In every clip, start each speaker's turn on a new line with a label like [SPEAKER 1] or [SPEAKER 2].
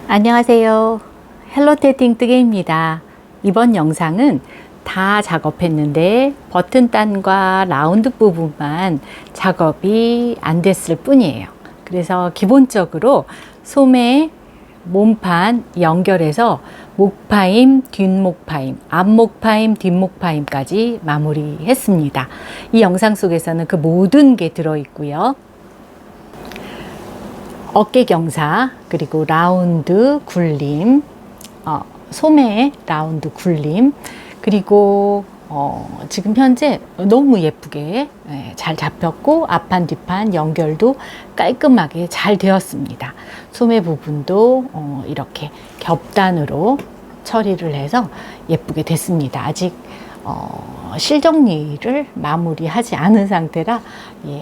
[SPEAKER 1] 안녕하세요. 헬로테팅 뜨개입니다. 이번 영상은 다 작업했는데 버튼단과 라운드 부분만 작업이 안 됐을 뿐이에요. 그래서 기본적으로 소매 몸판 연결해서 목파임, 뒷목파임, 앞목파임, 뒷목파임까지 마무리했습니다. 이 영상 속에서는 그 모든 게 들어있고요. 어깨 경사, 그리고 라운드 굴림, 소매 라운드 굴림, 그리고 지금 현재 너무 예쁘게 잘 잡혔고 앞판 뒷판 연결도 깔끔하게 잘 되었습니다. 소매 부분도 이렇게 겹단으로 처리를 해서 예쁘게 됐습니다. 아직 실정리를 마무리하지 않은 상태라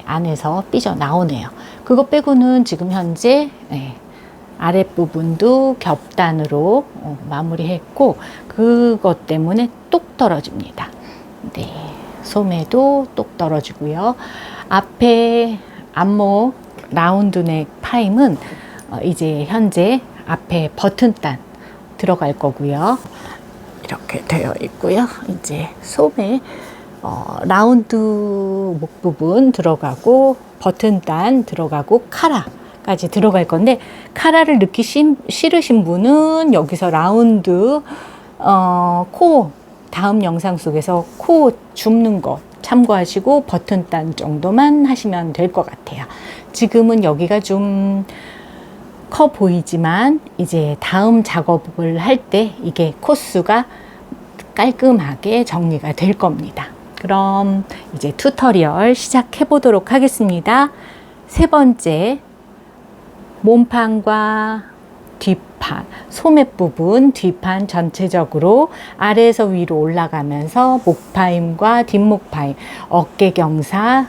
[SPEAKER 1] 안에서 삐져 나오네요. 그거 빼고는 지금 현재 아랫부분도 겹단으로 마무리했고 그것 때문에 똑 떨어집니다. 네, 소매도 똑 떨어지고요. 앞에 앞목 라운드넥 파임은 이제 현재 앞에 버튼단 들어갈 거고요. 이렇게 되어 있고요. 이제 소매 라운드 목 부분 들어가고 버튼단 들어가고 카라까지 들어갈 건데, 카라를 넣기 싫으신 분은 여기서 라운드 코 다음 영상 속에서 코 줍는 거 참고하시고 버튼단 정도만 하시면 될 것 같아요. 지금은 여기가 좀 커 보이지만 이제 다음 작업을 할 때 이게 코스가 깔끔하게 정리가 될 겁니다. 그럼 이제 튜토리얼 시작해 보도록 하겠습니다. 세 번째, 몸판과 뒷판, 소매 부분, 뒷판 전체적으로 아래에서 위로 올라가면서 목파임과 뒷목파임, 어깨 경사,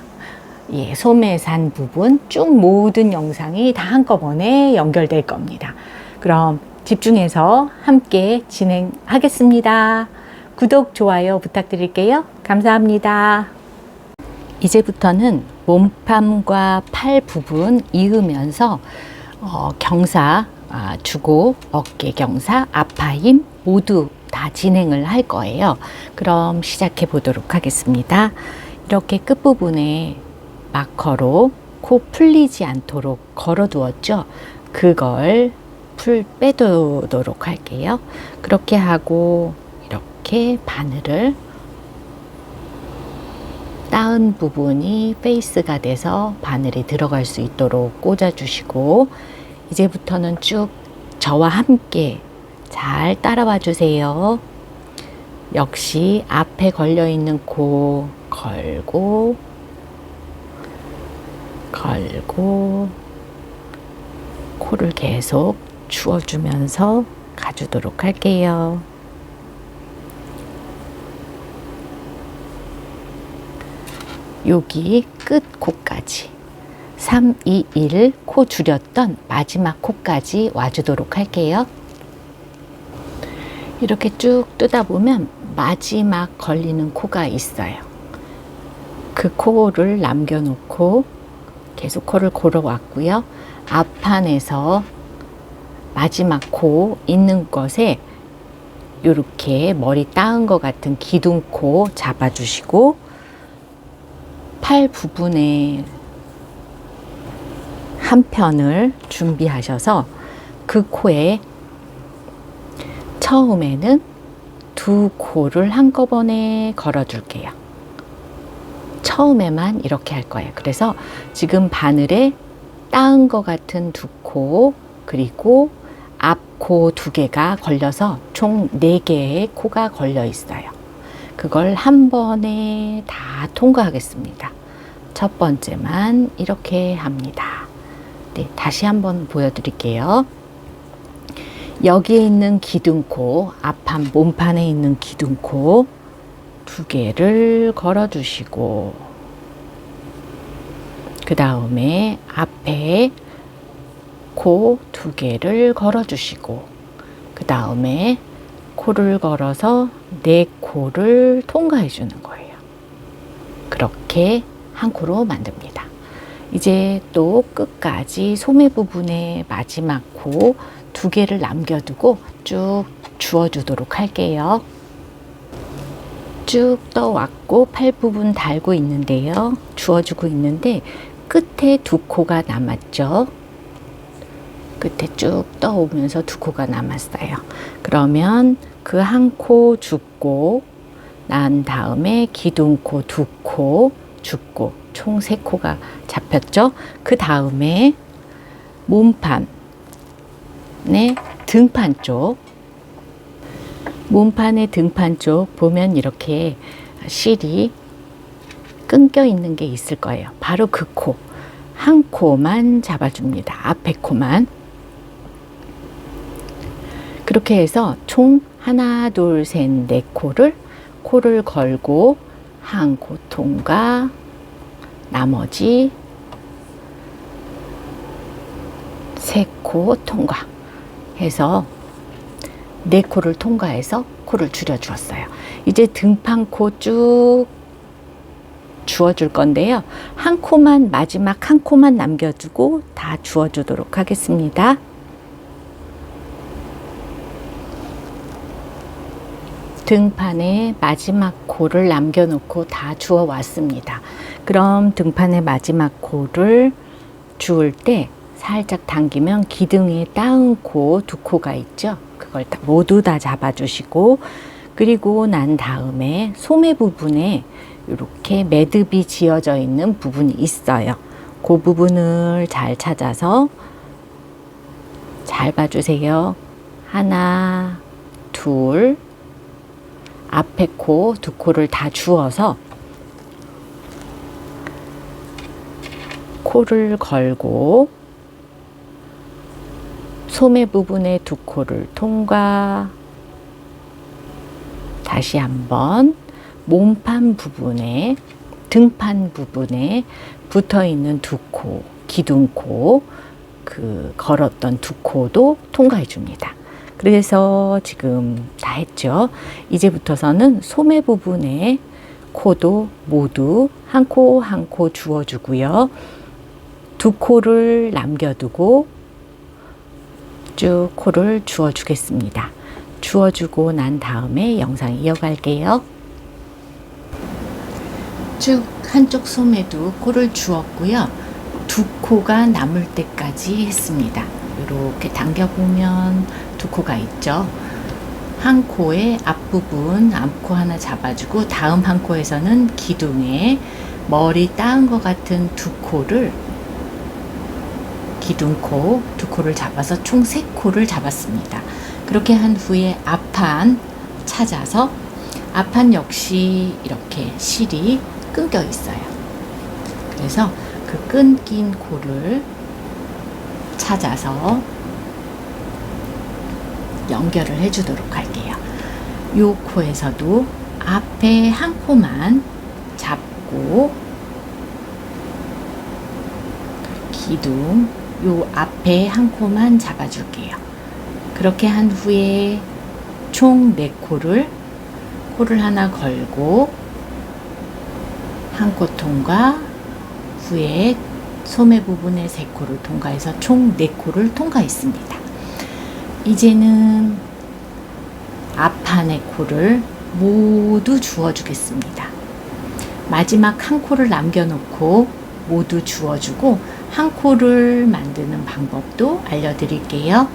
[SPEAKER 1] 소매산 부분 쭉 모든 영상이 다 한꺼번에 연결될 겁니다. 그럼 집중해서 함께 진행하겠습니다. 구독, 좋아요 부탁드릴게요. 감사합니다. 이제부터는 몸판과 팔 부분 이으면서 경사 주고 어깨 경사, 앞파임 모두 다 진행을 할 거예요. 그럼 시작해 보도록 하겠습니다. 이렇게 끝부분에 마커로 코 풀리지 않도록 걸어 두었죠. 그걸 빼두도록 할게요. 그렇게 하고 이렇게 바늘을 다운 부분이 페이스가 돼서 바늘이 들어갈 수 있도록 꽂아 주시고, 이제부터는 쭉 저와 함께 잘 따라와 주세요. 역시 앞에 걸려 있는 코 걸고 코를 계속 주워주면서 가주도록 할게요. 여기 끝 코까지 3, 2, 1 코 줄였던 마지막 코까지 와주도록 할게요. 이렇게 쭉 뜨다 보면 마지막 걸리는 코가 있어요. 그 코를 남겨놓고 계속 코를 걸어왔고요. 앞판에서 마지막 코 있는 것에 이렇게 머리 따은 것 같은 기둥코 잡아주시고, 팔 부분에 한 편을 준비하셔서 그 코에 처음에는 두 코를 한꺼번에 걸어줄게요. 처음에만 이렇게 할 거예요. 그래서 지금 바늘에 따은 것 같은 두 코, 그리고 앞코 두 개가 걸려서 총 4개의 코가 걸려 있어요. 그걸 한 번에 다 통과하겠습니다. 첫 번째만 이렇게 합니다. 네, 다시 한번 보여드릴게요. 여기에 있는 기둥코, 앞판 몸판에 있는 기둥코 2개를 걸어주시고, 그 다음에 앞에 코 2개를 걸어주시고, 그 다음에 코를 걸어서 4코를 통과해 주는 거예요. 그렇게 한 코로 만듭니다. 이제 또 끝까지 소매 부분의 마지막 코 두 개를 남겨두고 쭉 주워주도록 할게요. 쭉 떠왔고 팔 부분 달고 있는데요. 주워주고 있는데 끝에 두 코가 남았죠. 끝에 쭉 떠오면서 두 코가 남았어요. 그러면 그 한 코 줍고 난 다음에 기둥코 두 코 줍고 총 세 코가 잡혔죠. 그 다음에 몸판의 등판 쪽, 몸판의 등판 쪽 보면 이렇게 실이 끊겨 있는 게 있을 거예요. 바로 그 코, 한 코만 잡아줍니다. 앞에 코만. 그렇게 해서 총 하나, 둘, 셋, 네 코를 걸고 한 코 통과, 나머지 세 코 통과 해서 네 코를 통과해서 코를 줄여 주었어요. 이제 등판 코 쭉 주워줄 건데요. 한 코만, 마지막 한 코만 남겨주고 다 주워주도록 하겠습니다. 등판에 마지막 코를 남겨놓고 다 주워 왔습니다. 그럼 등판의 마지막 코를 주울 때 살짝 당기면 기둥에 따은 코 두 코가 있죠. 그걸 모두 다 잡아주시고, 그리고 난 다음에 소매 부분에 이렇게 매듭이 지어져 있는 부분이 있어요. 그 부분을 잘 찾아서 잘 봐주세요. 하나, 둘, 앞에 코 두 코를 다 주워서 코를 걸고 소매 부분의 두 코를 통과, 다시 한번 몸판 부분에, 등판 부분에 붙어 있는 두 코, 기둥코, 그 걸었던 두 코도 통과해 줍니다. 그래서 지금 다 했죠. 이제부터서는 소매 부분에 코도 모두 한 코 한 코 주워주고요. 두 코를 남겨두고 쭉 코를 주워주겠습니다. 주워주고 난 다음에 영상 이어갈게요. 쭉 한쪽 소매도 코를 주웠고요. 두 코가 남을 때까지 했습니다. 이렇게 당겨보면 두 코가 있죠. 한 코의 앞부분 앞코 하나 잡아주고 다음 한 코에서는 기둥에 머리 따은 것 같은 두 코를, 기둥코 두 코를 잡아서 총 세 코를 잡았습니다. 그렇게 한 후에 앞판 찾아서, 앞판 역시 이렇게 실이 끊겨 있어요. 그래서 그 끊긴 코를 찾아서 연결을 해주도록 할게요. 요 코에서도 앞에 한 코만 잡고 기둥 요 앞에 한 코만 잡아줄게요. 그렇게 한 후에 총 네 코를 하나 걸고 한 코 통과, 후에 소매 부분의 세 코를 통과해서 총 네 코를 통과했습니다. 이제는 앞판의 코를 모두 주워주겠습니다. 마지막 한 코를 남겨놓고 모두 주워주고 한 코를 만드는 방법도 알려드릴게요.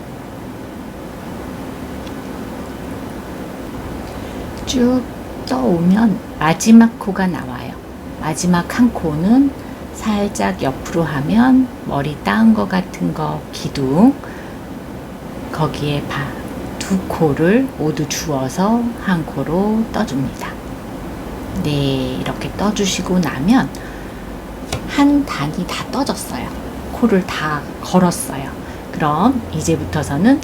[SPEAKER 1] 쭉 떠오면 마지막 코가 나와요. 마지막 한 코는 살짝 옆으로 하면 머리 따은 것 같은 거, 기둥, 거기에 두 코를 모두 주워서 한 코로 떠줍니다. 네, 이렇게 떠주시고 나면 한 단이 다 떠졌어요. 코를 다 걸었어요. 그럼 이제부터서는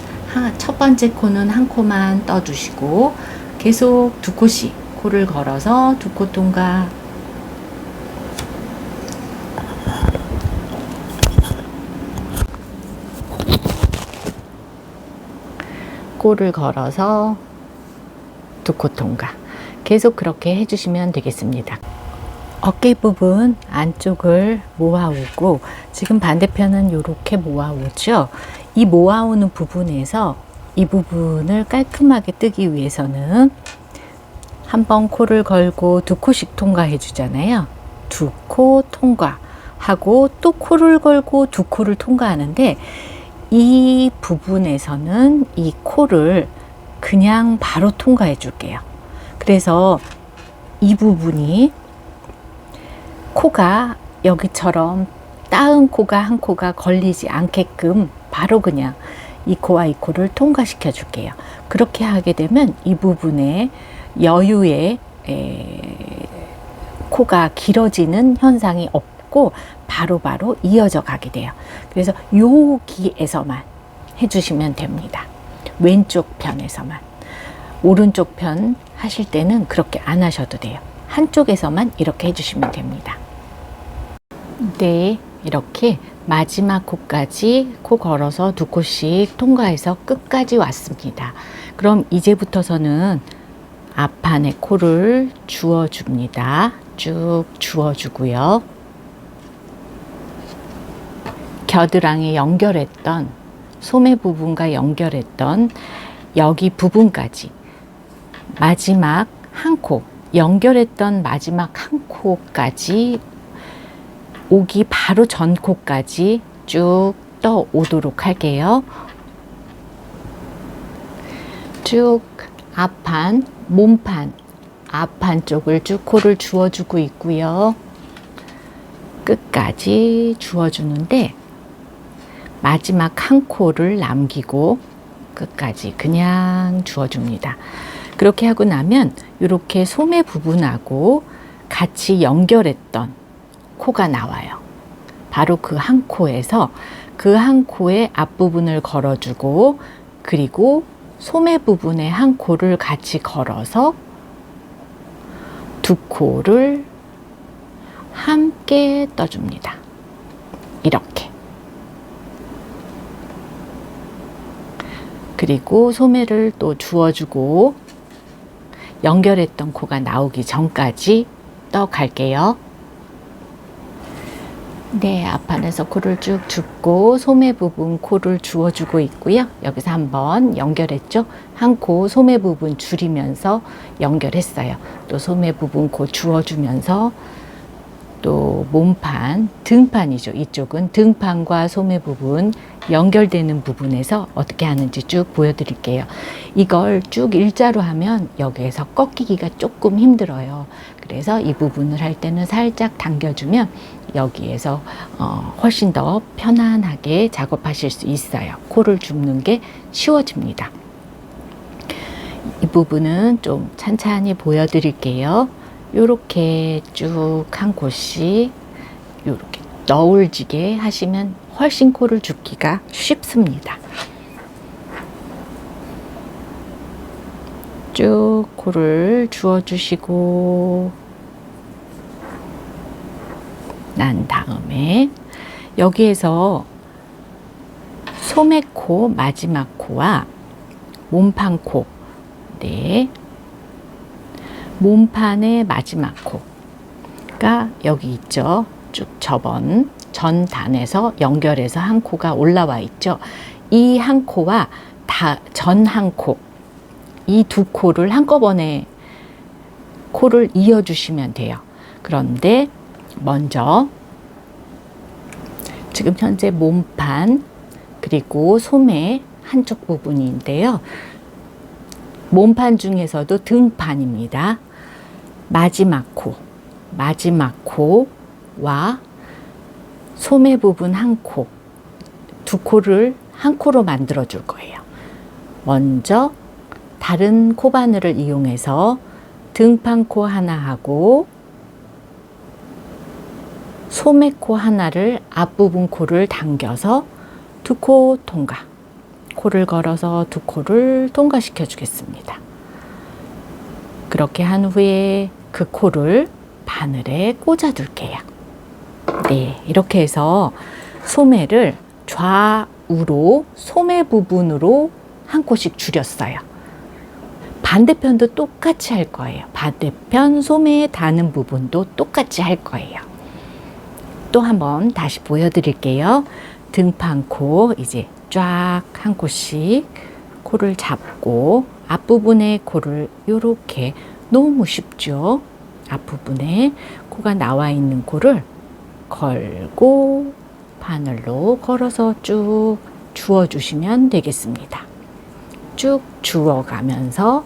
[SPEAKER 1] 첫 번째 코는 한 코만 떠주시고 계속 두 코씩 코를 걸어서 두 코 통과, 코를 걸어서 두 코 통과, 계속 그렇게 해주시면 되겠습니다. 어깨 부분 안쪽을 모아오고, 지금 반대편은 이렇게 모아오죠. 이 모아오는 부분에서 이 부분을 깔끔하게 뜨기 위해서는 한번 코를 걸고 두 코씩 통과해 주잖아요. 두 코 통과하고 또 코를 걸고 두 코를 통과하는데, 이 부분에서는 이 코를 그냥 바로 통과해 줄게요. 그래서 이 부분이 코가 여기처럼 따은 코가 한 코가 걸리지 않게끔 바로 그냥 이 코와 이 코를 통과시켜 줄게요. 그렇게 하게 되면 이 부분에 여유의 코가 길어지는 현상이 없고 바로바로 이어져 가게 돼요. 그래서 여기에서만 해주시면 됩니다. 왼쪽 편에서만. 오른쪽 편 하실 때는 그렇게 안 하셔도 돼요. 한쪽에서만 이렇게 해주시면 됩니다. 네, 이렇게 마지막 코까지 코 걸어서 두 코씩 통과해서 끝까지 왔습니다. 그럼 이제부터서는 앞판에 코를 주워줍니다. 쭉 주워주고요. 겨드랑이 연결했던, 소매 부분과 연결했던 여기 부분까지 마지막 한 코, 연결했던 마지막 한 코까지 오기 바로 전 코까지 쭉 떠오도록 할게요. 쭉 앞판, 몸판, 앞판 쪽을 쭉 코를 주워주고 있고요. 끝까지 주워주는데 마지막 한 코를 남기고 끝까지 그냥 주워줍니다. 그렇게 하고 나면 이렇게 소매 부분하고 같이 연결했던 코가 나와요. 바로 그 한 코에서 그 한 코의 앞부분을 걸어주고, 그리고 소매 부분의 한 코를 같이 걸어서 두 코를 함께 떠줍니다. 이렇게. 그리고 소매를 또 주워주고 연결했던 코가 나오기 전까지 떠 갈게요. 네, 앞판에서 코를 쭉 줍고 소매 부분 코를 주워주고 있고요. 여기서 한번 연결했죠. 한 코 소매 부분 줄이면서 연결했어요. 또 소매 부분 코 주워주면서 또 몸판, 등판이죠. 이쪽은 등판과 소매 부분 연결되는 부분에서 어떻게 하는지 쭉 보여드릴게요. 이걸 쭉 일자로 하면 여기에서 꺾이기가 조금 힘들어요. 그래서 이 부분을 할 때는 살짝 당겨주면 여기에서 훨씬 더 편안하게 작업하실 수 있어요. 코를 줍는 게 쉬워집니다. 이 부분은 좀 찬찬히 보여드릴게요. 요렇게 쭉 한 곳씩 요렇게 너울지게 하시면 훨씬 코를 줍기가 쉽습니다. 쭉 코를 주워주시고 난 다음에 여기에서 소매코 마지막 코와 몸판 코, 네, 몸판의 마지막 코가 여기 있죠. 쭉 전 단에서 연결해서 한 코가 올라와 있죠. 이 한 코와 전 한 코, 이 두 코를 한꺼번에 코를 이어주시면 돼요. 그런데 먼저 지금 현재 몸판 그리고 소매 한쪽 부분인데요. 몸판 중에서도 등판입니다. 마지막 코와 소매 부분 한 코, 두 코를 한 코로 만들어 줄 거예요. 먼저 다른 코바늘을 이용해서 등판 코 하나 하고 소매 코 하나를 앞부분 코를 당겨서 두 코 통과, 코를 걸어서 두 코를 통과시켜 주겠습니다. 그렇게 한 후에 그 코를 바늘에 꽂아 둘게요. 네, 이렇게 해서 소매를 좌우로 소매 부분으로 한 코씩 줄였어요. 반대편도 똑같이 할 거예요. 반대편 소매에 닿는 부분도 똑같이 할 거예요. 또 한번 다시 보여드릴게요. 등판코 이제 쫙 한 코씩 코를 잡고 앞부분에 코를 이렇게, 너무 쉽죠? 앞부분에 코가 나와 있는 코를 걸고 바늘로 걸어서 쭉 주워주시면 되겠습니다. 쭉 주워가면서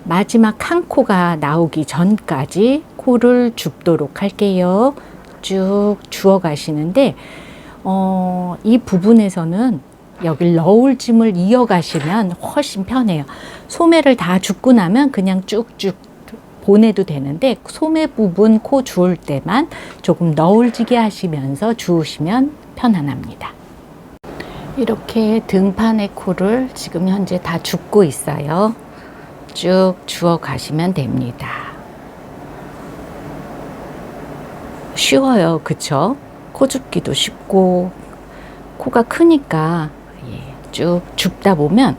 [SPEAKER 1] 마지막 한 코가 나오기 전까지 코를 줍도록 할게요. 쭉 주워 가시는데 이 부분에서는 여기 러울짐을 이어가시면 훨씬 편해요. 소매를 다 줍고 나면 그냥 쭉쭉 보내도 되는데, 소매 부분 코 주울 때만 조금 너울지게 하시면서 주우시면 편안합니다. 이렇게 등판의 코를 지금 현재 다 줍고 있어요. 쭉 주워 가시면 됩니다. 쉬워요, 그쵸? 코 줍기도 쉽고, 코가 크니까 쭉 줍다 보면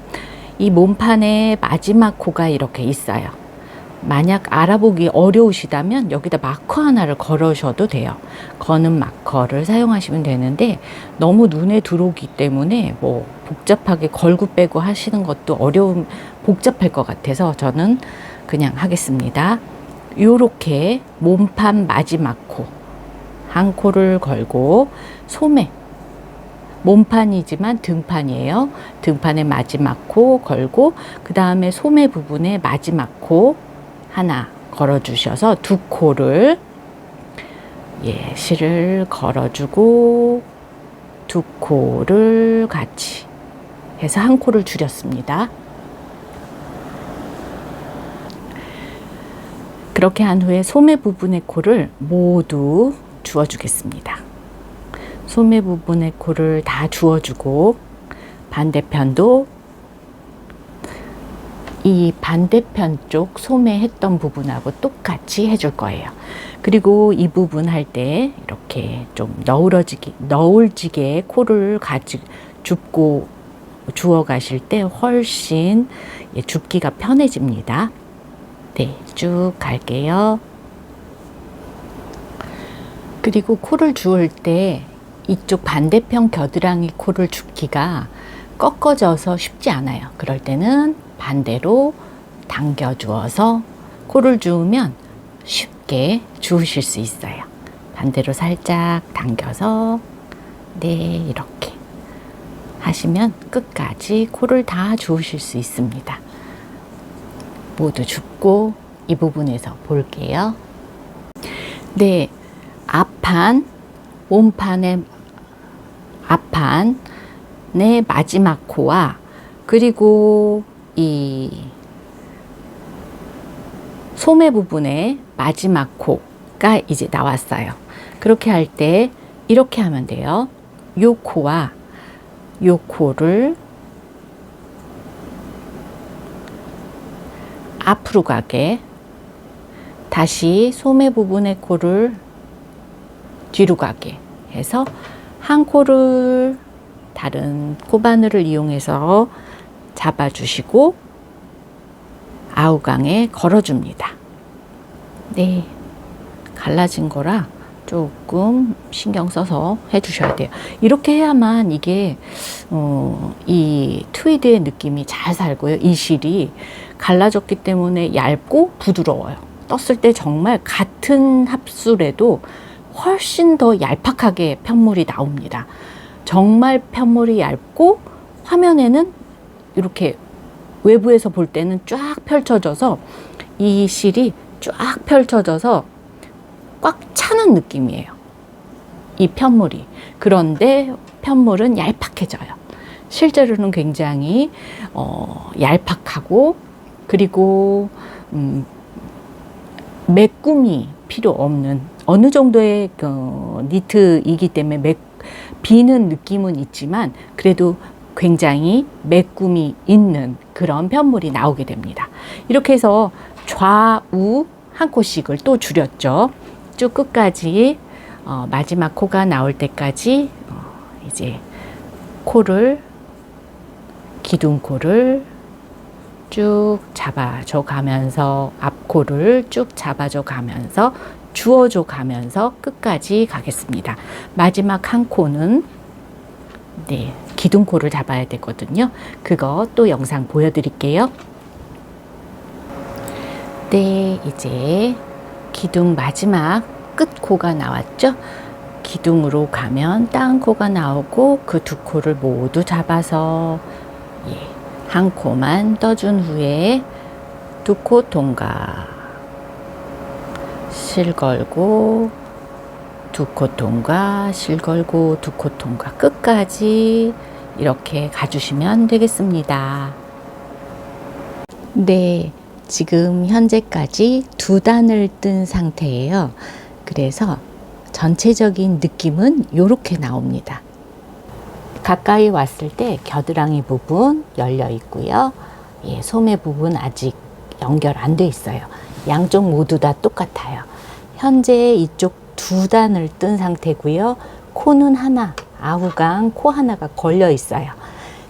[SPEAKER 1] 이 몸판에 마지막 코가 이렇게 있어요. 만약 알아보기 어려우시다면 여기다 마커 하나를 걸으셔도 돼요. 거는 마커를 사용하시면 되는데, 너무 눈에 들어오기 때문에 뭐 복잡하게 걸고 빼고 하시는 것도 복잡할 것 같아서 저는 그냥 하겠습니다. 요렇게 몸판 마지막 코 한 코를 걸고, 소매 몸판이지만 등판이에요. 등판의 마지막 코 걸고, 그 다음에 소매 부분에 마지막 코 하나 걸어주셔서 두 코를 실을 걸어주고 두 코를 같이 해서 한 코를 줄였습니다. 그렇게 한 후에 소매 부분의 코를 모두 주워주겠습니다. 소매 부분의 코를 다 주워주고, 반대편도 이 반대편 쪽 소매 했던 부분하고 똑같이 해줄 거예요. 그리고 이 부분 할 때 이렇게 좀 너울지게 코를 같이 줍고 주워 가실 때 훨씬 줍기가 편해집니다. 네, 쭉 갈게요. 그리고 코를 주울 때 이쪽 반대편 겨드랑이 코를 줍기가 꺾어져서 쉽지 않아요. 그럴 때는 반대로 당겨 주어서 코를 주우면 쉽게 주우실 수 있어요. 반대로 살짝 당겨서 이렇게 하시면 끝까지 코를 다 주우실 수 있습니다. 모두 줍고 이 부분에서 볼게요. 네, 앞판, 몸판의 앞판의 마지막 코와 그리고 이 소매 부분의 마지막 코가 이제 나왔어요. 그렇게 할 때 이렇게 하면 돼요. 요 코와 요 코를 앞으로 가게, 다시 소매 부분의 코를 뒤로 가게 해서 한 코를 다른 코바늘을 이용해서 잡아주시고 아우강에 걸어줍니다. 네, 갈라진 거라 조금 신경 써서 해주셔야 돼요. 이렇게 해야만 이게 이 트위드의 느낌이 잘 살고요. 이 실이 갈라졌기 때문에 얇고 부드러워요. 떴을 때 정말 같은 합술에도 훨씬 더 얄팍하게 편물이 나옵니다. 정말 편물이 얇고 화면에는 이렇게 외부에서 볼 때는 쫙 펼쳐져서 이 실이 쫙 펼쳐져서 꽉 차는 느낌이에요. 이 편물이. 그런데 편물은 얄팍해져요. 실제로는 굉장히 얄팍하고, 그리고 메꿈이 필요 없는 어느 정도의 니트이기 때문에 비는 느낌은 있지만 그래도 굉장히 메꿈이 있는 그런 편물이 나오게 됩니다. 이렇게 해서 좌우 한 코씩을 또 줄였죠. 쭉 끝까지 마지막 코가 나올 때까지 이제 코를, 기둥코를 쭉 잡아줘 가면서 앞코를 쭉 잡아줘 가면서 주워줘 가면서 끝까지 가겠습니다. 마지막 한 코는 기둥코를 잡아야 되거든요. 그거 또 영상 보여드릴게요. 이제 기둥 마지막 끝코가 나왔죠. 기둥으로 가면 다운코가 나오고 그 두 코를 모두 잡아서 한 코만 떠준 후에 두 코 통과, 실 걸고 두 코 통과, 실 걸고 두 코 통과, 끝까지 이렇게 가주시면 되겠습니다. 지금 현재까지 두 단을 뜬 상태예요. 그래서 전체적인 느낌은 이렇게 나옵니다. 가까이 왔을 때 겨드랑이 부분 열려 있고요. 소매 부분 아직 연결 안 돼 있어요. 양쪽 모두 다 똑같아요. 현재 이쪽 두 단을 뜬 상태고요. 코는 하나, 아우강 코 하나가 걸려 있어요.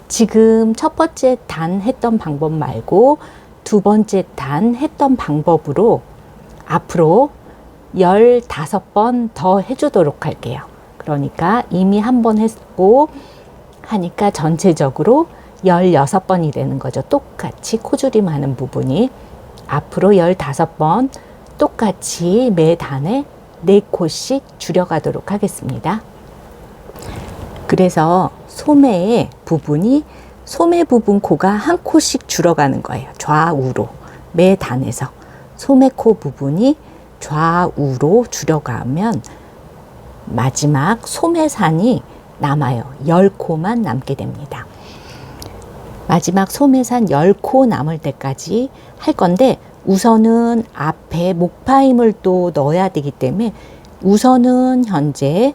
[SPEAKER 1] 지금 첫 번째 단 했던 방법 말고 두 번째 단 했던 방법으로 앞으로 15번 더 해주도록 할게요. 그러니까 이미 한 번 했고 하니까 전체적으로 16번이 되는 거죠. 똑같이 코줄임 하는 부분이 앞으로 15번 똑같이 매 단에 4코씩 줄여가도록 하겠습니다. 그래서 소매의 부분이 소매 부분 코가 한 코씩 줄어가는 거예요. 좌우로 매 단에서 소매 코 부분이 좌우로 줄여가면 마지막 소매산이 남아요. 10코만 남게 됩니다. 마지막 소매산 10코 남을 때까지 할 건데 우선은 앞에 목파임을 또 넣어야 되기 때문에 우선은 현재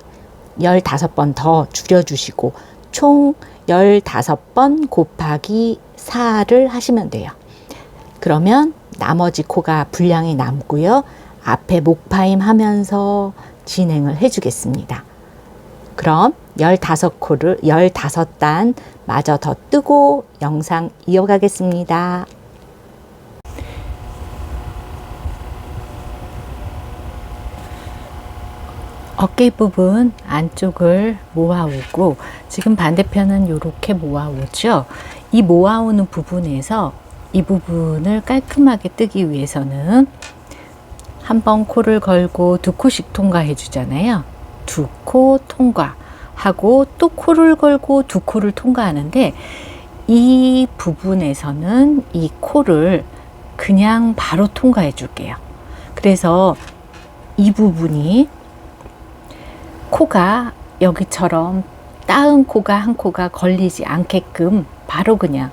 [SPEAKER 1] 15번 더 줄여주시고 총 15번 곱하기 4를 하시면 돼요. 그러면 나머지 코가 분량이 남고요. 앞에 목파임 하면서 진행을 해주겠습니다. 그럼 15코를 15단 마저 더 뜨고 영상 이어가겠습니다. 어깨 부분 안쪽을 모아오고 지금 반대편은 이렇게 모아오죠. 이 모아오는 부분에서 이 부분을 깔끔하게 뜨기 위해서는 한번 코를 걸고 두 코씩 통과해 주잖아요. 두 코 통과하고 또 코를 걸고 두 코를 통과하는데 이 부분에서는 이 코를 그냥 바로 통과해 줄게요. 그래서 이 부분이 코가 여기처럼 다운 코가 한 코가 걸리지 않게끔 바로 그냥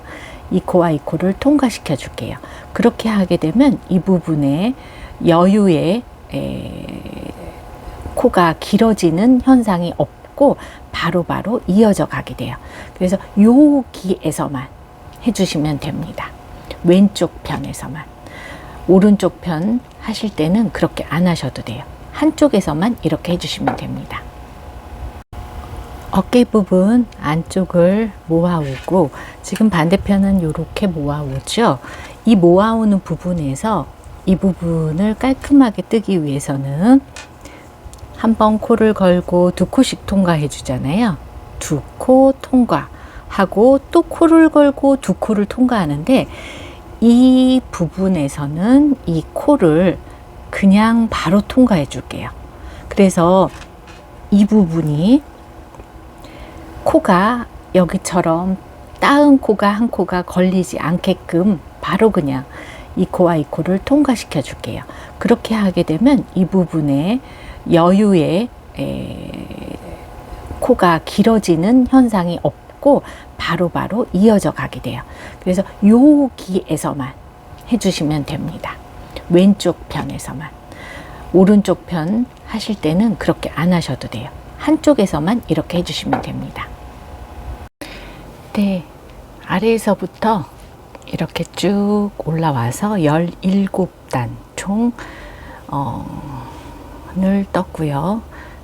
[SPEAKER 1] 이 코와 이 코를 통과시켜 줄게요. 그렇게 하게 되면 이 부분에 여유에 코가 길어지는 현상이 없고 바로바로 이어져 가게 돼요. 그래서 여기에서만 해주시면 됩니다. 왼쪽 편에서만. 오른쪽 편 하실 때는 그렇게 안 하셔도 돼요. 한쪽에서만 이렇게 해주시면 됩니다. 어깨 부분 안쪽을 모아오고 지금 반대편은 이렇게 모아오죠. 이 모아오는 부분에서 이 부분을 깔끔하게 뜨기 위해서는 한번 코를 걸고 두 코씩 통과해 주잖아요. 두 코 통과하고 또 코를 걸고 두 코를 통과하는데 이 부분에서는 이 코를 그냥 바로 통과해 줄게요. 그래서 이 부분이 코가 여기처럼 다운 코가 한 코가 걸리지 않게끔 바로 그냥 이 코와 이 코를 통과시켜 줄게요. 그렇게 하게 되면 이 부분에 여유에 코가 길어지는 현상이 없고 바로바로 이어져 가게 돼요. 그래서 여기에서만 해주시면 됩니다. 왼쪽 편에서만. 오른쪽 편 하실 때는 그렇게 안 하셔도 돼요. 한쪽에서만 이렇게 해주시면 됩니다. 아래에서부터 이렇게 쭉 올라와서 17단 총 을 떴고요.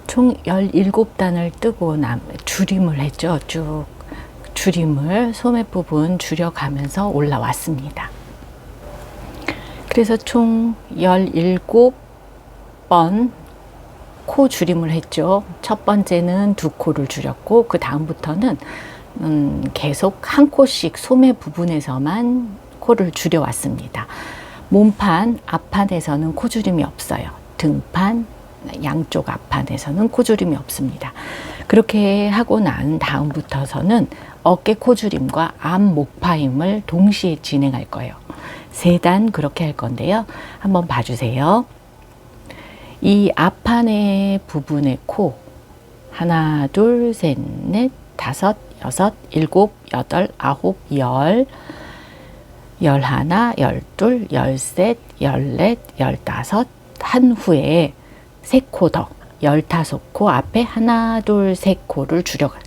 [SPEAKER 1] 총 17단을 뜨고 줄임을 했죠. 쭉 줄임을 소매 부분 줄여가면서 올라왔습니다. 그래서 총 17번 코 줄임을 했죠. 첫 번째는 두 코를 줄였고 그 다음부터는 계속 한 코씩 소매 부분에서만 코를 줄여왔습니다. 몸판, 앞판에서는 코줄임이 없어요. 등판, 양쪽 앞판에서는 코줄임이 없습니다. 그렇게 하고 난 다음부터서는 어깨 코줄임과 앞 목파임을 동시에 진행할 거예요. 3단 그렇게 할 건데요. 한번 봐주세요. 이 앞판의 부분의 코 하나, 둘, 셋, 넷, 다섯, 여섯, 일곱, 여덟, 아홉, 열, 열하나, 열둘, 열셋, 열넷, 열다섯 한 후에 3코 더 15코 앞에 하나, 둘, 3코를 줄여갈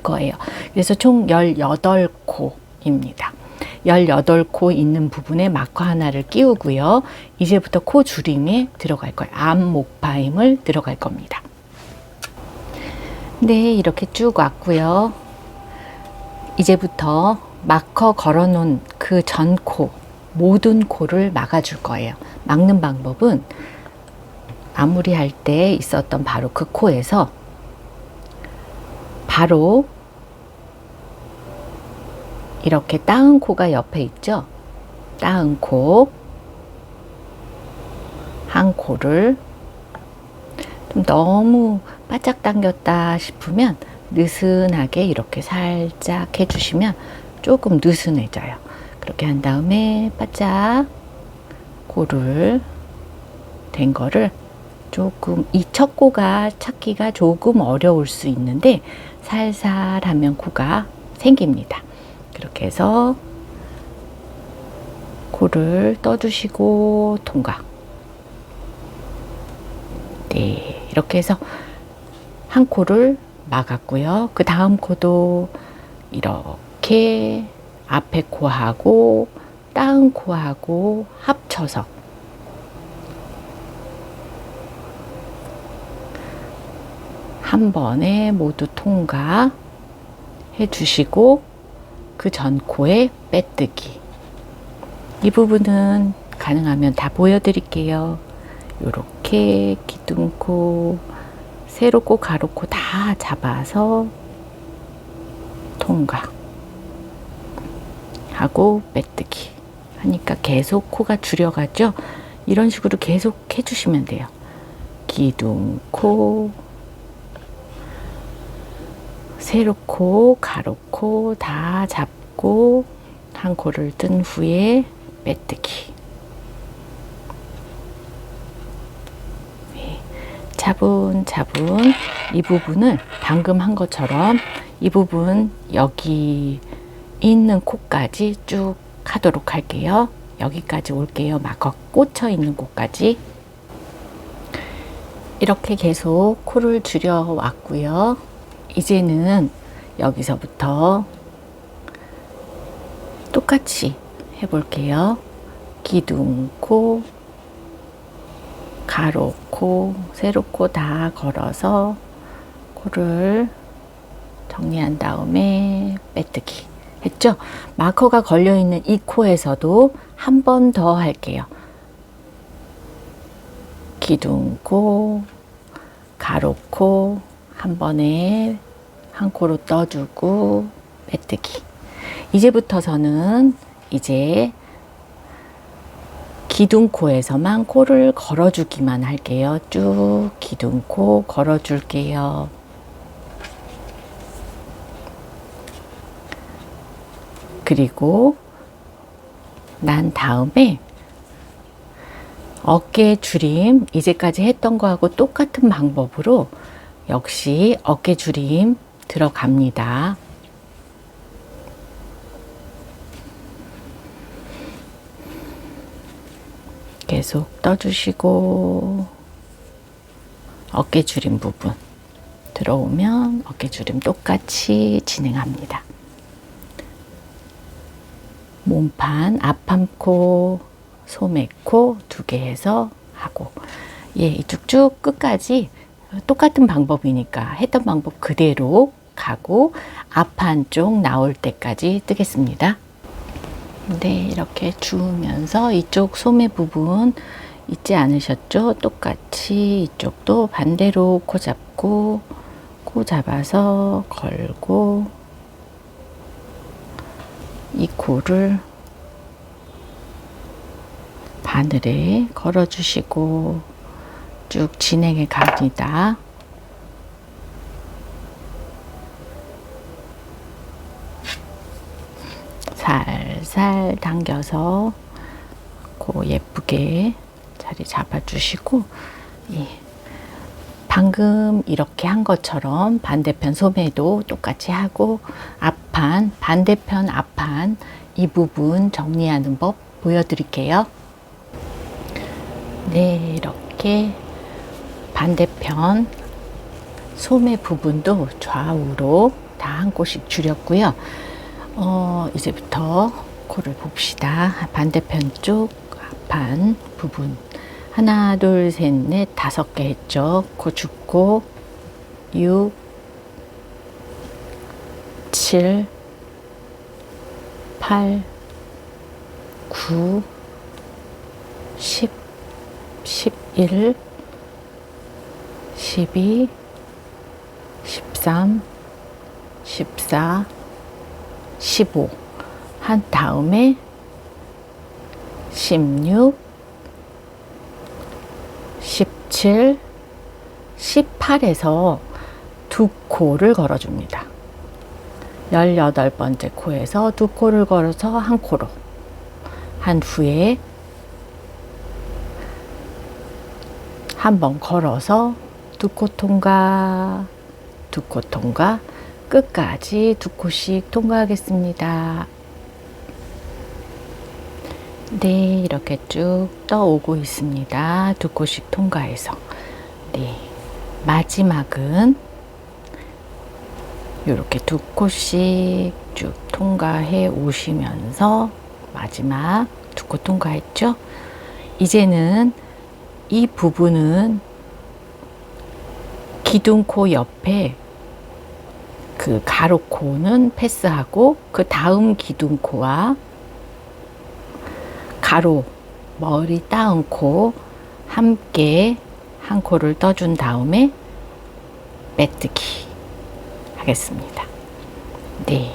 [SPEAKER 1] 거예요. 그래서 총 18코입니다. 18코 있는 부분에 마커 하나를 끼우고요. 이제부터 코 줄임에 들어갈 거예요. 앞 목파임을 들어갈 겁니다. 네, 이렇게 쭉 왔고요. 이제부터 마커 걸어 놓은 그 전 코, 모든 코를 막아줄 거예요. 막는 방법은 마무리할 때 있었던 바로 그 코에서 바로 이렇게 따은 코가 옆에 있죠. 따은 코 한 코를 좀 너무 바짝 당겼다 싶으면 느슨하게 이렇게 살짝 해주시면 조금 느슨해져요. 그렇게 한 다음에 바짝 코를 된 거를 조금 이 첫 코가 찾기가 조금 어려울 수 있는데 살살 하면 코가 생깁니다. 그렇게 해서 코를 떠주시고 통과. 네, 이렇게 해서 한 코를 막았고요. 그 다음 코도 이렇게 앞에 코하고 따은 코하고 합쳐서 한 번에 모두 통과 해주시고 그 전 코에 빼뜨기. 이 부분은 가능하면 다 보여드릴게요. 요렇게 기둥코, 세로코, 가로코 다 잡아서 통과 하고 빼뜨기 하니까 계속 코가 줄여가죠. 이런 식으로 계속 해주시면 돼요. 기둥코, 세로코, 가로코 다 잡고 한 코를 뜬 후에 빼뜨기. 네, 차분차분 이 부분을 방금 한 것처럼 이 부분 여기 있는 코까지 쭉 하도록 할게요. 여기까지 올게요. 마커 꽂혀 있는 곳까지. 이렇게 계속 코를 줄여 왔고요. 이제는 여기서부터 똑같이 해볼게요. 기둥코, 가로코, 세로코 다 걸어서 코를 정리한 다음에 빼뜨기 했죠? 마커가 걸려있는 이 코에서도 한 번 더 할게요. 기둥코, 가로코 한 번에 한 코로 떠주고 빼뜨기. 이제부터서는 이제 기둥코에서만 코를 걸어주기만 할게요. 쭉 기둥코 걸어줄게요. 그리고 난 다음에 어깨 줄임, 이제까지 했던 거하고 똑같은 방법으로 역시 어깨 줄임 들어갑니다. 계속 떠주시고 어깨 줄임 부분 들어오면 어깨 줄임 똑같이 진행합니다. 몸판, 앞판코, 소매코 2개 해서 하고, 예, 쭉쭉 끝까지 똑같은 방법이니까 했던 방법 그대로 가고 앞판 쪽 나올 때까지 뜨겠습니다. 네, 이렇게 주우면서 이쪽 소매 부분 잊지 않으셨죠? 똑같이 이쪽도 반대로 코 잡고, 코 잡아서 걸고, 이 코를 바늘에 걸어주시고 쭉 진행해 갑니다. 살살 당겨서 코 예쁘게 자리 잡아주시고, 예. 방금 이렇게 한 것처럼 반대편 소매도 똑같이 하고 앞판, 반대편 앞판 이 부분 정리하는 법 보여드릴게요. 네, 이렇게 반대편 소매 부분도 좌우로 다 한 곳씩 줄였고요. 이제부터 코를 봅시다. 반대편 쪽 앞판 부분 하나, 둘, 셋, 넷, 5개 했죠. 코 줍고 6, 7, 8, 9, 10, 11, 12, 13, 14, 15 한 다음에 16, 17, 18에서 두 코를 걸어줍니다. 18번째 코에서 두 코를 걸어서 한 코로 한 후에 한 번 걸어서 두 코 통과, 두 코 통과, 끝까지 두 코씩 통과하겠습니다. 네, 이렇게 쭉 떠오고 있습니다. 두 코씩 통과해서. 네, 마지막은 이렇게 두 코씩 쭉 통과해 오시면서 마지막 두 코 통과했죠? 이제는 이 부분은 기둥코 옆에 그 가로코는 패스하고 그 다음 기둥코와 가로 머리 따은 코 함께 한 코를 떠준 다음에 빼뜨기 하겠습니다. 네,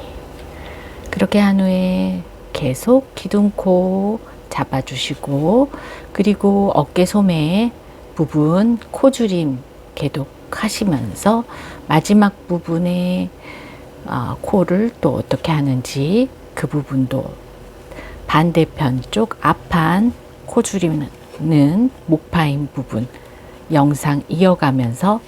[SPEAKER 1] 그렇게 한 후에 계속 기둥코 잡아주시고, 그리고 어깨 소매 부분 코줄임 계속하시면서 마지막 부분에 코를 또 어떻게 하는지 그 부분도 반대편 쪽 앞판 코줄이는 목파인 부분 영상 이어가면서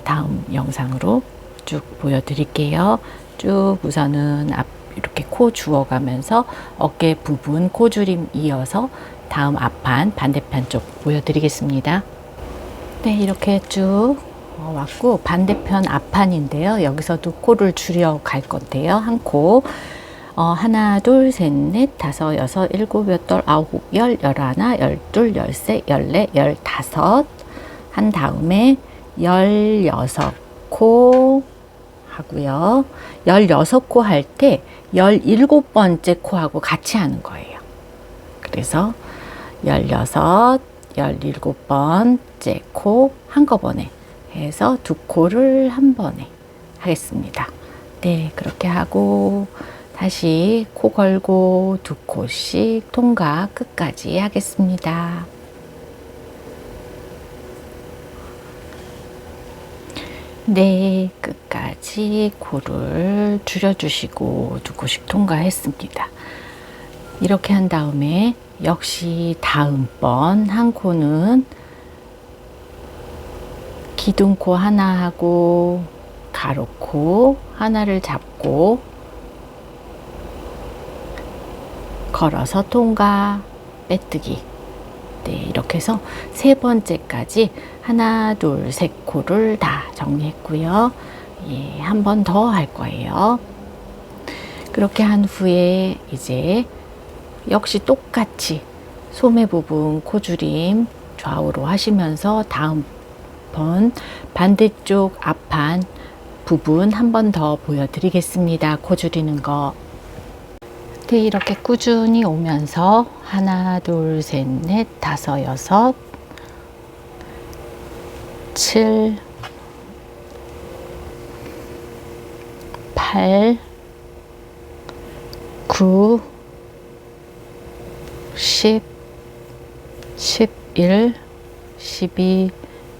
[SPEAKER 1] 다음 영상으로 쭉 보여드릴게요. 쭉 우선은 이렇게 코 주워가면서 어깨 부분 코줄임 이어서 다음 앞판 반대편 쪽 보여드리겠습니다. 네, 이렇게 쭉 왔고 반대편 앞판인데요. 여기서도 코를 줄여 갈 건데요. 한 코. 하나, 둘, 셋, 넷, 다섯, 여섯, 일곱, 여덟, 아홉, 열, 열하나, 열둘, 열세, 열네, 열다섯 한 다음에 16코 하고요. 16코 할 때 17번째 코하고 같이 하는 거예요. 그래서 16, 17번째 코 한꺼번에 해서 두 코를 한 번에 하겠습니다. 네, 그렇게 하고 다시 코 걸고 두 코씩 통과 끝까지 하겠습니다. 네, 끝까지 코를 줄여주시고 두 코씩 통과했습니다. 이렇게 한 다음에 역시 다음번 한 코는 기둥코 하나 하고 가로코 하나를 잡고 걸어서 통과, 빼뜨기. 네, 이렇게 해서 세 번째까지 하나, 둘, 셋 코를 다 정리했고요. 예, 한 번 더 할 거예요. 그렇게 한 후에 이제 역시 똑같이 소매 부분 코줄임 좌우로 하시면서 다음번 반대쪽 앞판 부분 한 번 더 보여드리겠습니다. 코 줄이는 거. 네, 이렇게 꾸준히 오면서 하나, 둘, 셋, 넷, 다섯, 여섯, 7, 8, 9, 10, 11, 12,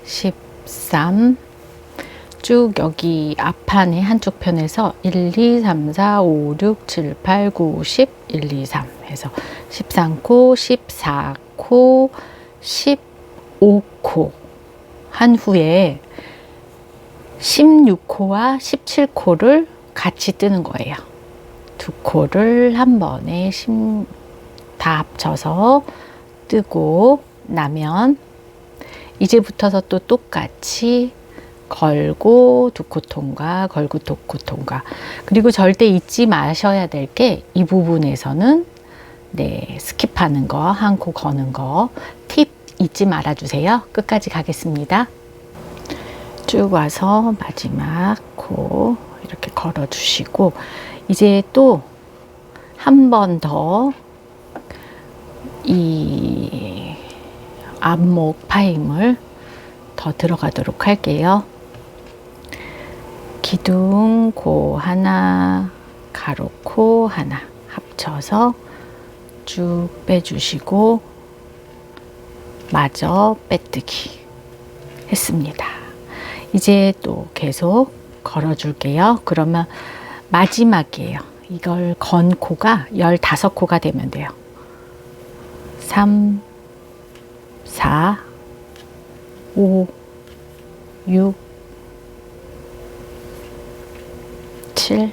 [SPEAKER 1] 13, 쭉 여기 앞판에 한쪽 편에서 1, 2, 3, 4, 5, 6, 7, 8, 9, 10, 1, 2, 3 해서 13코, 14코, 15코 한 후에 16코와 17코를 같이 뜨는 거예요. 두 코를 한 번에 다 합쳐서 뜨고 나면 이제부터서 또 똑같이 걸고 두 코 통과, 걸고 두 코 통과. 그리고 절대 잊지 마셔야 될 게 이 부분에서는 네, 스킵하는 거, 한 코 거는 거 팁 잊지 말아 주세요. 끝까지 가겠습니다. 쭉 와서 마지막 코 이렇게 걸어 주시고 이제 또 한 번 더 이 앞목 파임을 더 들어가도록 할게요. 기둥 코 하나, 가로 코 하나 합쳐서 쭉 빼주시고 마저 빼뜨기 했습니다. 이제 또 계속 걸어 줄게요. 그러면 마지막이에요. 이걸 건 코가 15코가 되면 돼요. 3, 4, 5, 6, 7,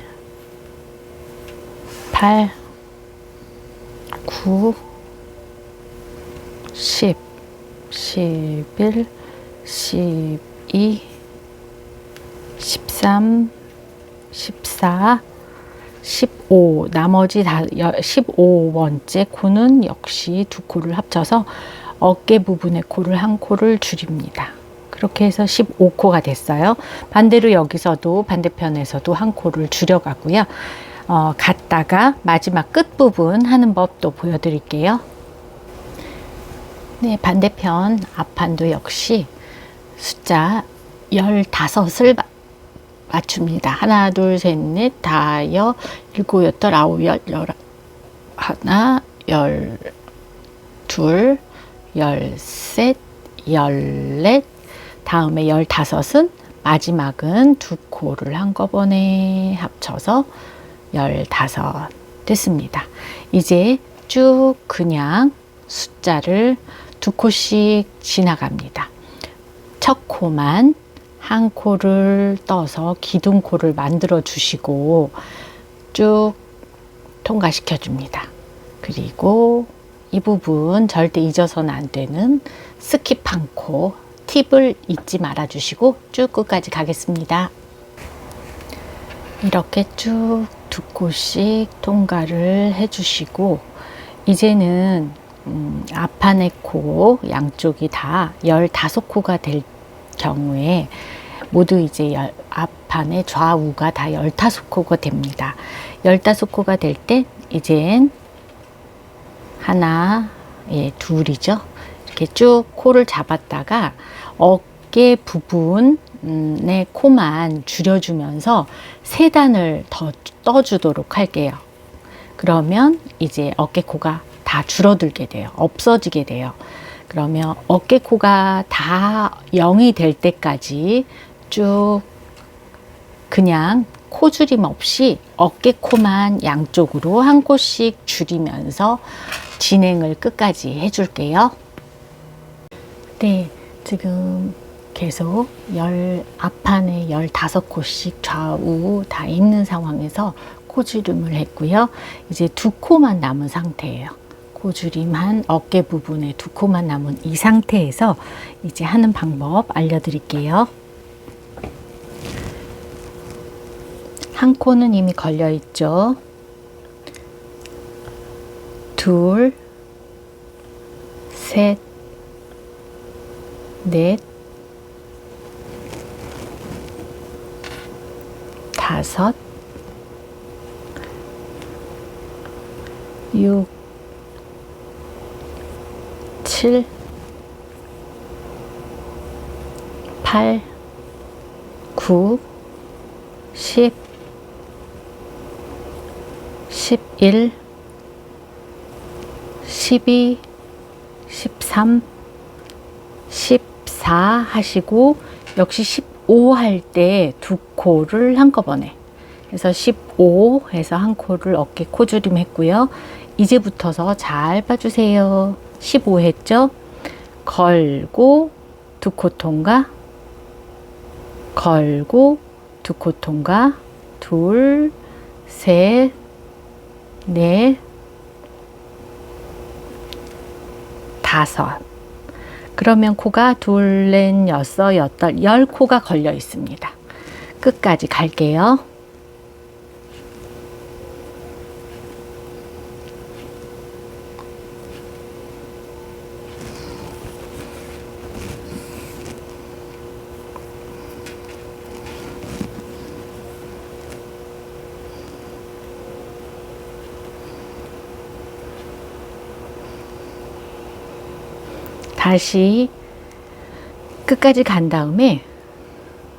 [SPEAKER 1] 8, 9, 10, 11, 12, 13, 14, 15 나머지 15번째 코는 역시 두 코를 합쳐서 어깨 부분의 코를 한 코를 줄입니다. 그렇게 해서 15코가 됐어요. 반대로 여기서도 반대편에서도 한 코를 줄여가고요. 갔다가 마지막 끝부분 하는 법도 보여드릴게요. 네, 반대편 앞판도 역시 숫자 15을 맞춥니다. 하나, 둘, 셋, 넷, 다여, 일곱, 여덟, 아홉, 열, 하나, 둘, 열셋, 열넷, 다음에 15은 마지막은 두 코를 한꺼번에 합쳐서 15 됐습니다. 이제 쭉 그냥 숫자를 두 코씩 지나갑니다. 첫 코만 한 코를 떠서 기둥코를 만들어 주시고 쭉 통과시켜 줍니다. 그리고 이 부분 절대 잊어서는 안 되는 스킵 한 코 팁을 잊지 말아 주시고 쭉 끝까지 가겠습니다. 이렇게 쭉 두 코씩 통과를 해 주시고 이제는 앞판의 코 양쪽이 다 15코가 될 경우에 모두 이제 앞판의 좌우가 다 15코가 됩니다. 15코가 될 때 이젠 하나, 둘이죠. 이렇게 쭉 코를 잡았다가 어깨 부분의 코만 줄여주면서 세 단을 더 떠주도록 할게요. 그러면 이제 어깨 코가 다 줄어들게 돼요. 없어지게 돼요. 그러면 어깨 코가 다 0이 될 때까지 쭉 그냥 코 줄임 없이 어깨 코만 양쪽으로 한 코씩 줄이면서 진행을 끝까지 해줄게요. 네, 지금 계속 앞판에 15코씩 좌우 다 있는 상황에서 코주름을 했고요. 이제 두 코만 남은 상태예요. 코주림한 어깨 부분에 두 코만 남은 이 상태에서 이제 하는 방법 알려드릴게요. 한 코는 이미 걸려 있죠. 둘, 셋, 넷, 다섯, 6, 7, 8, 9, 10, 11, 12, 13, 14 하시고 역시 15 할 때 두 코를 한꺼번에 해서 15 해서 한 코를 어깨 코줄임 했고요. 이제부터서 잘 봐주세요. 15 했죠? 걸고 두 코 통과, 걸고 두 코 통과, 둘, 셋, 넷, 다섯. 그러면 코가 둘, 넷, 여섯, 여덟, 10코가 걸려 있습니다. 끝까지 갈게요. 다시 끝까지 간 다음에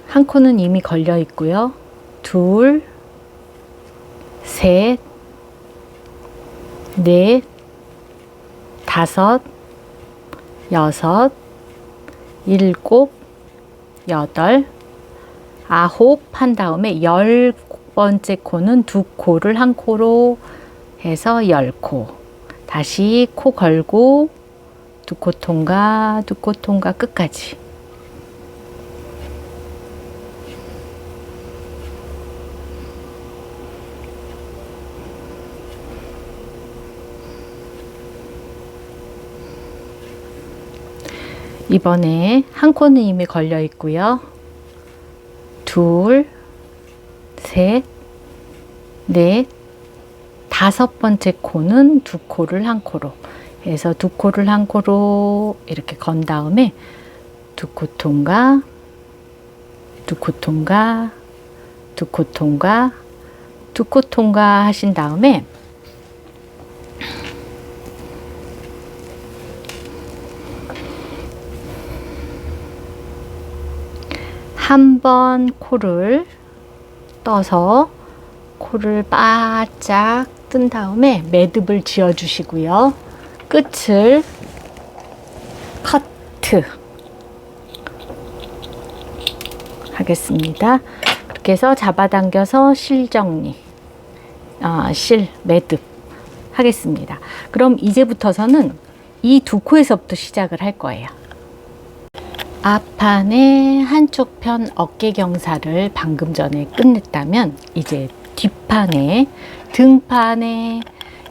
[SPEAKER 1] 한 코는 이미 걸려 있고요. 둘, 셋, 넷, 다섯, 여섯, 일곱, 여덟, 아홉 한 다음에 10번째 코는 두 코를 한 코로 해서 10코. 다시 코 걸고 두 코 통과, 두 코 통과 끝까지. 이번에 한 코는 이미 걸려 있고요. 둘, 셋, 넷, 다섯 번째 코는 두 코를 한 코로 해서 두 코를 한 코로 이렇게 건 다음에 두 코 통과, 두 코 통과, 두 코 통과, 두 코 통과 하신 다음에 한 번 코를 떠서 코를 바짝 뜬 다음에 매듭을 지어 주시고요. 끝을 커트 하겠습니다. 그렇게 해서 잡아당겨서 실정리, 실 매듭 하겠습니다. 그럼 이제부터서는 이 두 코에서부터 시작을 할 거예요. 앞판의 한쪽 편 어깨 경사를 방금 전에 끝냈다면 이제 뒷판에 등판의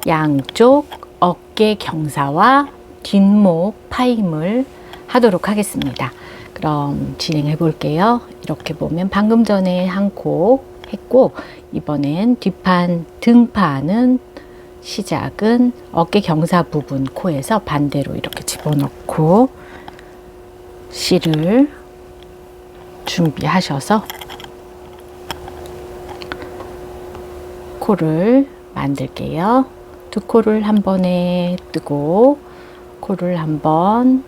[SPEAKER 1] 양쪽 어깨 경사와 뒷목 파임을 하도록 하겠습니다. 그럼 진행해 볼게요. 이렇게 보면 방금 전에 한 코 했고 이번엔 뒷판 등판은 시작은 어깨 경사 부분 코에서 반대로 이렇게 집어넣고 실을 준비하셔서 코를 만들게요. 두 코를 한 번에 뜨고 코를 한 번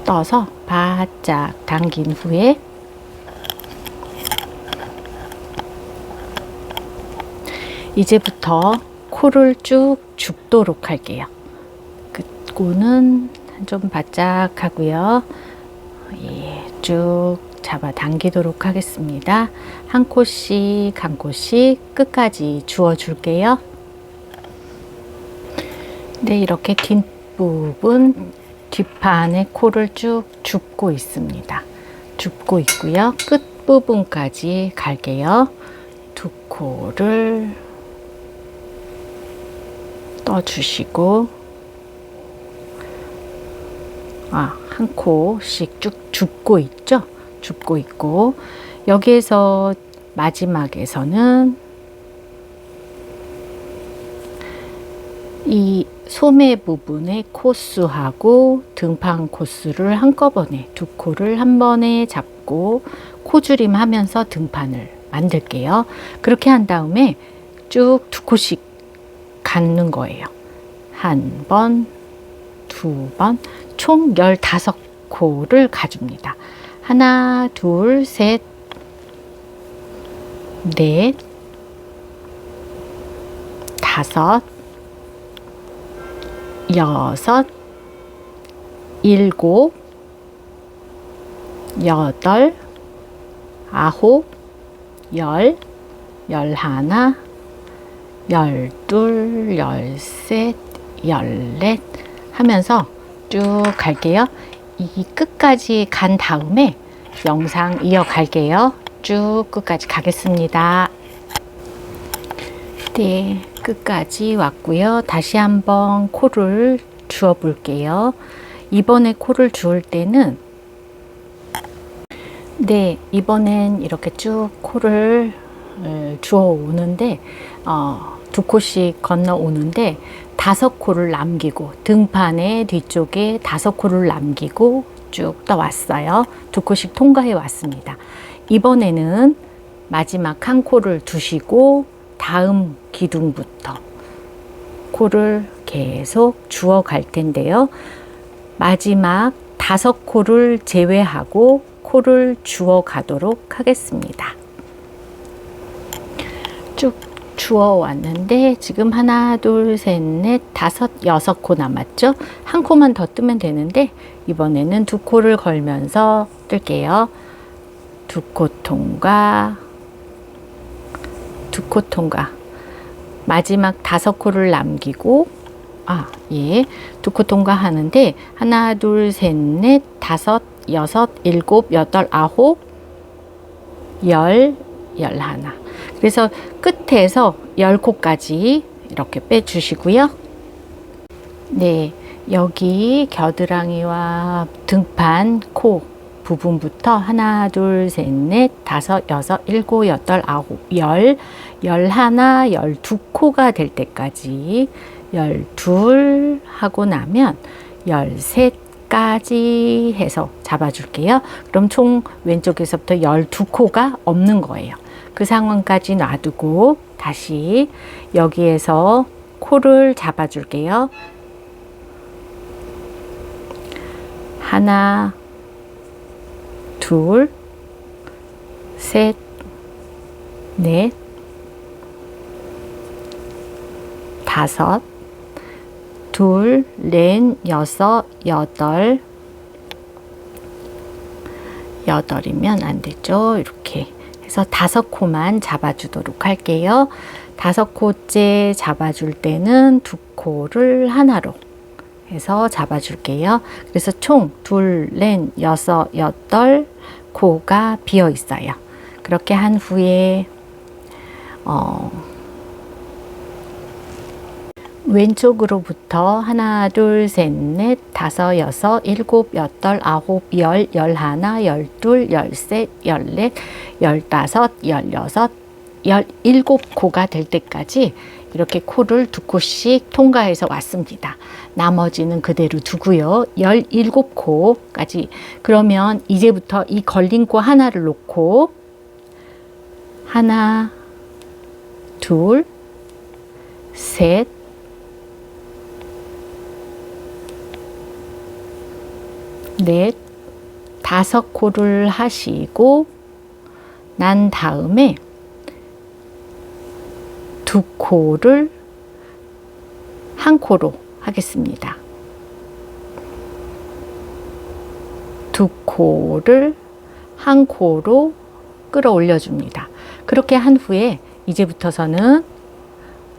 [SPEAKER 1] 떠서 바짝 당긴 후에 이제부터 코를 쭉 줍도록 할게요. 그 코는 좀 바짝 하고요. 예, 쭉 잡아 당기도록 하겠습니다. 한 코씩 한 코씩 끝까지 주워 줄게요. 네, 이렇게 뒷부분 뒷판에 코를 쭉 줍고 있습니다. 줍고 있고요. 끝부분까지 갈게요. 두 코를 떠주시고 한 코씩 쭉 줍고 있죠? 줍고 있고 여기에서 마지막에서는 이 소매 부분의 코수하고 등판 코수를 한꺼번에 두 코를 한 번에 잡고 코줄임 하면서 등판을 만들게요. 그렇게 한 다음에 쭉 두 코씩 갖는 거예요. 한 번, 두 번, 총 15코를 가줍니다. 하나, 둘, 셋, 넷, 다섯, 여섯, 일곱, 여덟, 아홉, 열, 열하나, 열둘, 열셋, 열넷 하면서 쭉 갈게요. 이 끝까지 간 다음에 영상 이어갈게요. 쭉 끝까지 가겠습니다. 네, 끝까지 왔고요. 다시 한번 코를 주워 볼게요. 이번에 코를 주울 때는 네, 이번엔 이렇게 쭉 코를 주워 오는데 두 코씩 건너 오는데 5코를 남기고 등판의 뒤쪽에 5코를 남기고 쭉 떠왔어요. 2코씩 통과해 왔습니다. 이번에는 마지막 한 코를 두시고 다음 기둥부터 코를 계속 주워 갈 텐데요. 마지막 5코를 제외하고 코를 주워 가도록 하겠습니다. 쭉 주워 왔는데 지금 하나, 둘, 셋, 넷, 다섯, 6코 남았죠? 한 코만 더 뜨면 되는데 이번에는 2코를 걸면서 뜰게요. 2코 통과, 2코 통과. 마지막 5코를 남기고 2코 통과하는데 하나, 둘, 셋, 넷, 다섯, 여섯, 일곱, 여덟, 아홉, 열, 열하나. 그래서 끝에서 10코까지 이렇게 빼주시고요. 네, 여기 겨드랑이와 등판 코 부분부터 하나, 둘, 셋, 넷, 다섯, 여섯, 일곱, 여덟, 아홉, 열, 열하나, 12코가 될 때까지 12 하고 나면 13까지 해서 잡아줄게요. 그럼 총 왼쪽에서부터 12코가 없는 거예요. 그 상황까지 놔두고 다시 여기에서 코를 잡아줄게요. 하나, 둘, 셋, 넷, 다섯, 둘, 넷, 여섯, 여덟, 여덟이면 안 되죠. 이렇게 해서 5코만 잡아주도록 할게요. 5코째 잡아줄 때는 2코를 하나로 해서 잡아줄게요. 그래서 총 둘, 넷, 여섯, 여덟 코가 비어 있어요. 그렇게 한 후에 왼쪽으로부터 하나, 둘, 셋, 넷, 다섯, 여섯, 일곱, 여덟, 아홉, 열, 열하나, 열둘, 열셋, 열넷, 열다섯, 열여섯, 17코가 될 때까지 이렇게 코를 2코씩 통과해서 왔습니다. 나머지는 그대로 두고요. 17코까지. 그러면 이제부터 이 걸린 코 하나를 놓고 하나, 둘, 셋, 넷, 5코를 하시고 난 다음에 2코를 한 코로 하겠습니다. 2코를 한 코로 끌어올려 줍니다. 그렇게 한 후에 이제부터서는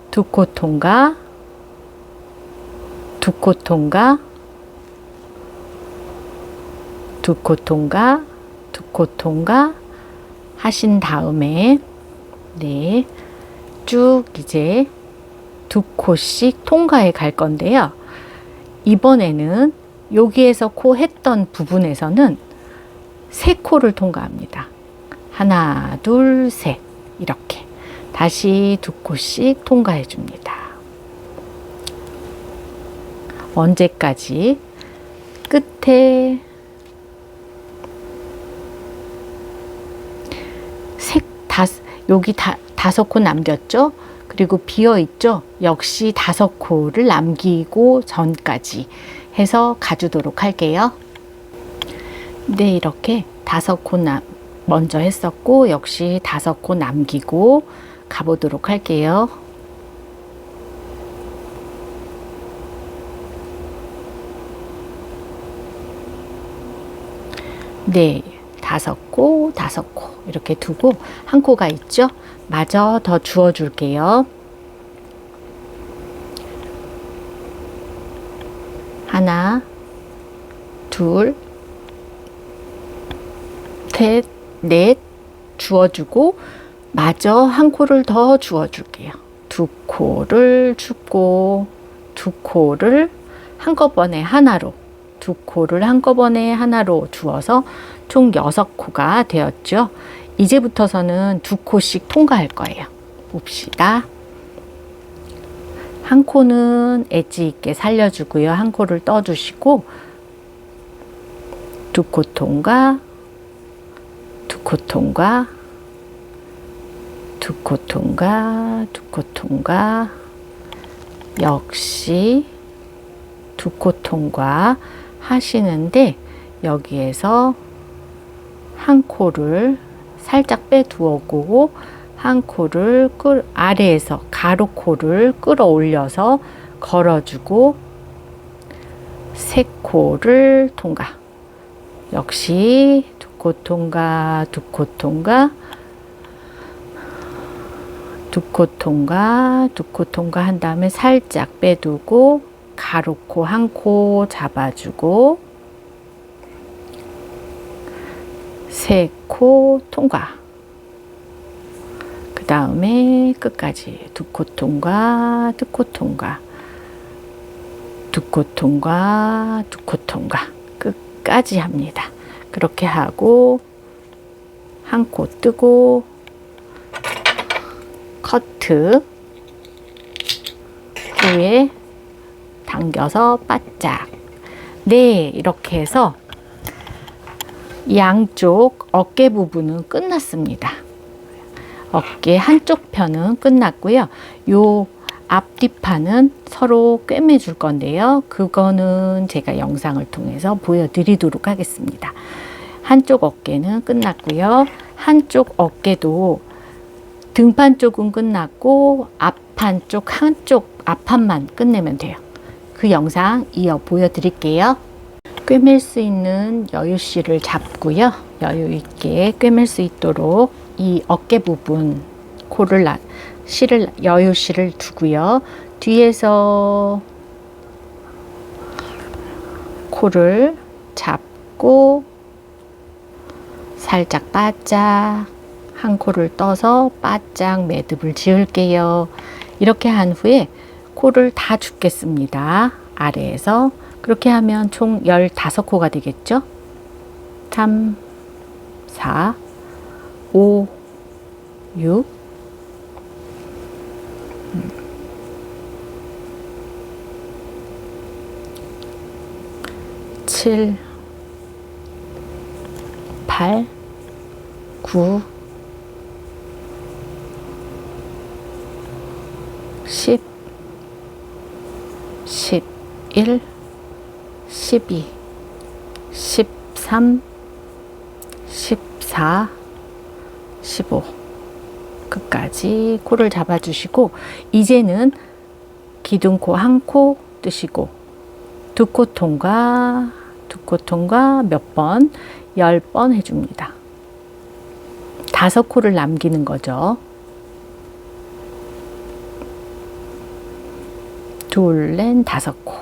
[SPEAKER 1] 2코 통과, 2코 통과, 2코 통과, 2코 통과 하신 다음에 네, 쭉 이제 2코씩 통과해 갈 건데요. 이번에는 여기에서 코 했던 부분에서는 3코를 통과합니다. 하나, 둘, 셋 이렇게 다시 2코씩 통과해 줍니다. 언제까지? 끝에 여기 5코 남겼죠? 그리고 비어 있죠? 역시 5코를 남기고 전까지 해서 가주도록 할게요. 네, 이렇게 5코 먼저 했었고, 역시 5코 남기고 가보도록 할게요. 네, 5코, 5코 이렇게 두고 한 코가 있죠? 마저 더 주워 줄게요. 하나, 둘, 셋, 넷 주워주고 마저 한 코를 더 주워줄게요. 2코를 줍고 2코를 한꺼번에 하나로 2코를 한꺼번에 하나로 주어서 총 6코가 되었죠. 이제부터서는 2코씩 통과할 거예요. 봅시다. 한 코는 엣지 있게 살려주고요. 한 코를 떠주시고 2코 통과 2코 통과 2코 통과 2코 통과 역시 2코 통과 하시는데 여기에서 한 코를 살짝 빼두고 한 코를 아래에서 가로 코를 끌어올려서 걸어주고 3코를 통과. 역시 2코 통과, 2코 통과, 2코 통과, 2코 통과 한 다음에 살짝 빼두고 가로코 한 코 잡아주고 3코 통과. 그 다음에 끝까지 2코 통과, 2코 통과, 2코 통과, 2코 통과 끝까지 합니다. 그렇게 하고 한 코 뜨고 커트 후에 당겨서 바짝. 네, 이렇게 해서 양쪽 어깨 부분은 끝났습니다. 어깨 한쪽 편은 끝났고요. 요 앞뒤판은 서로 꿰매 줄 건데요. 그거는 제가 영상을 통해서 보여드리도록 하겠습니다. 한쪽 어깨는 끝났고요. 한쪽 어깨도 등판 쪽은 끝났고 앞판 쪽 한쪽 앞판만 끝내면 돼요. 그 영상 이어 보여드릴게요. 꿰맬 수 있는 여유실을 잡고요. 여유 있게 꿰맬 수 있도록 이 어깨 부분 코를 여유실을 두고요. 뒤에서 코를 잡고 살짝 바짝 한 코를 떠서 바짝 매듭을 지을게요. 이렇게 한 후에 코를 다 줍겠습니다. 아래에서. 그렇게 하면 총 15코가 되겠죠? 3, 4, 5, 6, 7, 8, 9, 10, 11, 12, 13, 14, 15 끝까지 코를 잡아주시고 이제는 기둥코 한 코 뜨시고 2코 통과, 2코 통과 몇 번? 10번 해줍니다. 5코를 남기는 거죠. 둘, 넷, 5코.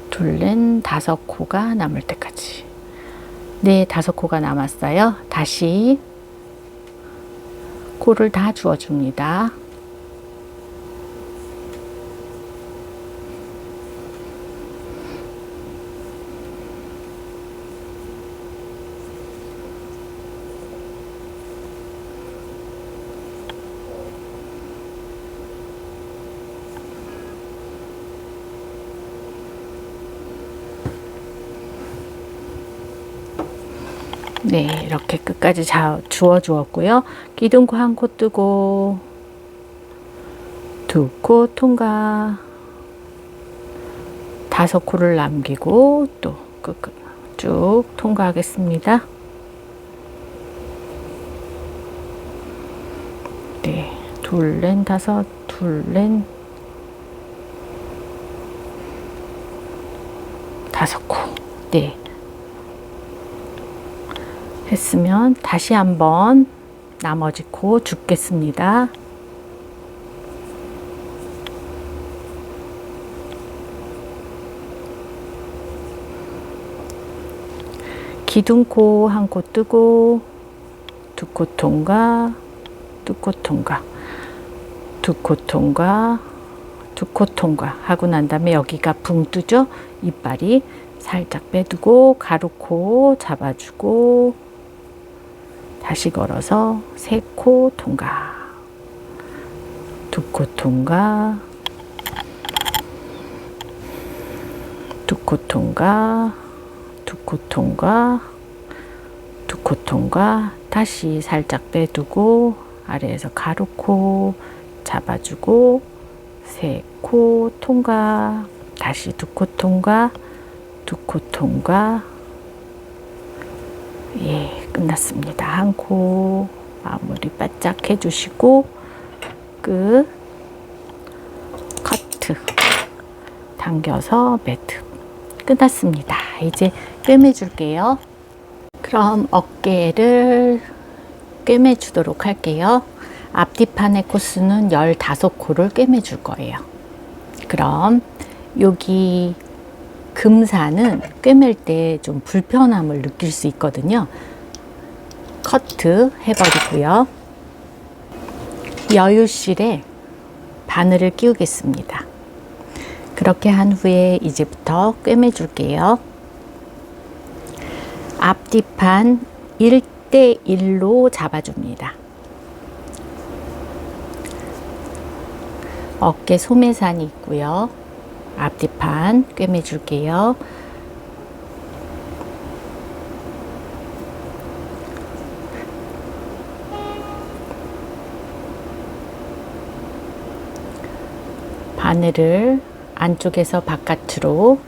[SPEAKER 1] 둘, 넷, 5코가 남을 때까지. 네, 5코가 남았어요. 다시 코를 다 주워줍니다. 네, 이렇게 끝까지 주워 주었고요. 기둥코 한 코 뜨고 두 코 통과. 5코를 남기고 또 끝끝 쭉 통과하겠습니다. 네, 둘, 넷, 다섯, 둘, 넷, 5코. 네. 했으면 다시 한번 나머지 코 줍겠습니다. 기둥코 한 코 뜨고, 2코 통과, 2코 통과, 2코 통과, 2코 통과 하고 난 다음에 여기가 붕 뜨죠? 이빨이 살짝 빼두고 가루코 잡아주고 다시 걸어서 3코 통과, 2코 통과, 2코 통과, 2코 통과, 2코 통과, 다시 살짝 빼두고 아래에서 가루코 잡아주고 3코 통과, 다시 2코 통과, 2코 통과. 예, 끝났습니다. 한 코 마무리 바짝 해주시고 끝. 커트 당겨서 매듭. 끝났습니다. 이제 꿰매 줄게요. 그럼 어깨를 꿰매 주도록 할게요. 앞뒤판의 코스는 15코를 꿰매 줄 거예요. 그럼 여기 금사는 꿰맬 때 좀 불편함을 느낄 수 있거든요. 커트 해버리고요. 여유실에 바늘을 끼우겠습니다. 그렇게 한 후에 이제부터 꿰매 줄게요. 앞뒤판 1대1로 잡아줍니다. 어깨 소매산이 있고요. 앞뒤판 꿰매 줄게요. 바늘을 안쪽에서 바깥으로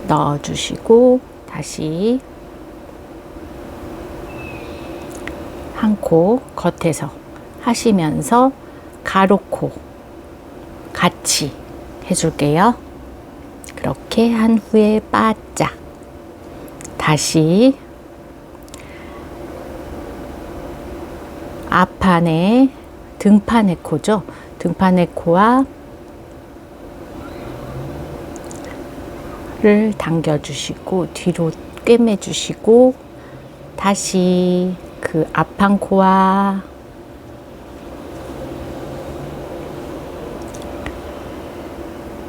[SPEAKER 1] 넣어주시고 다시 한 코 겉에서 하시면서 가로코 같이 해줄게요. 그렇게 한 후에 바짝 다시 앞판에 등판의 코죠. 등판의 코와 를 당겨주시고 뒤로 꿰매 주시고 다시 그 앞판 코와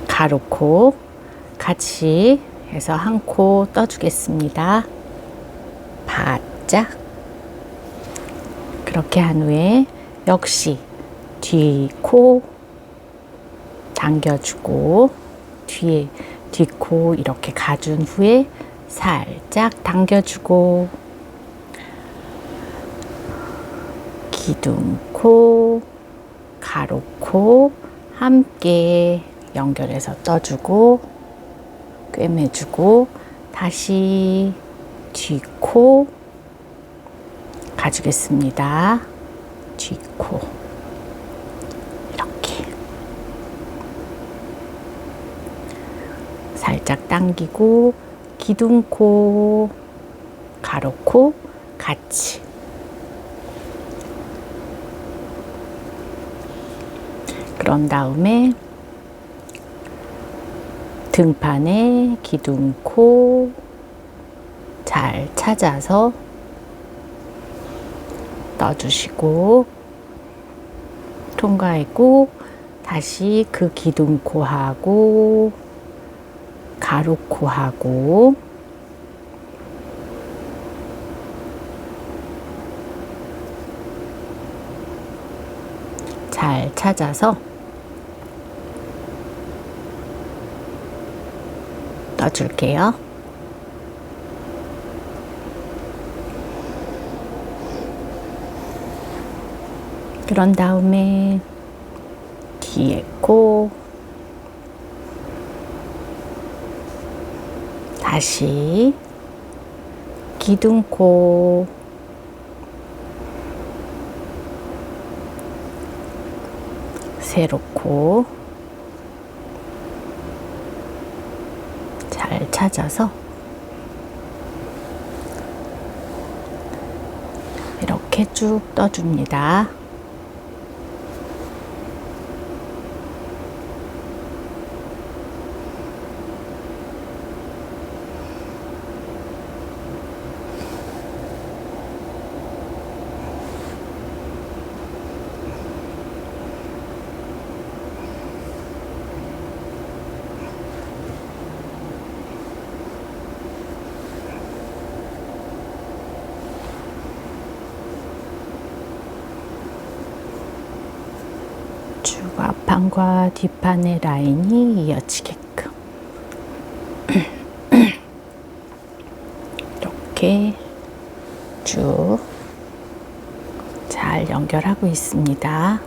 [SPEAKER 1] 가로코 같이 해서 한 코 떠주겠습니다. 바짝. 그렇게 한 후에 역시 뒤 코 당겨주고 뒤에 뒷코 이렇게 가준 후에 살짝 당겨주고 기둥코, 가로코 함께 연결해서 떠주고 꿰매주고 다시 뒷코 가주겠습니다. 뒷코 이렇게 살짝 당기고 기둥코, 가로코 같이 그런 다음에 등판에 기둥코 잘 찾아서 넣어주시고 통과했고 다시 그 기둥코하고 가로코하고 잘 찾아서 넣어줄게요. 그런 다음에 뒤에 코, 다시 기둥코, 세로코 잘 찾아서 이렇게 쭉 떠줍니다. 쭉 앞판과 뒷판의 라인이 이어지게끔 이렇게 쭉 잘 연결하고 있습니다.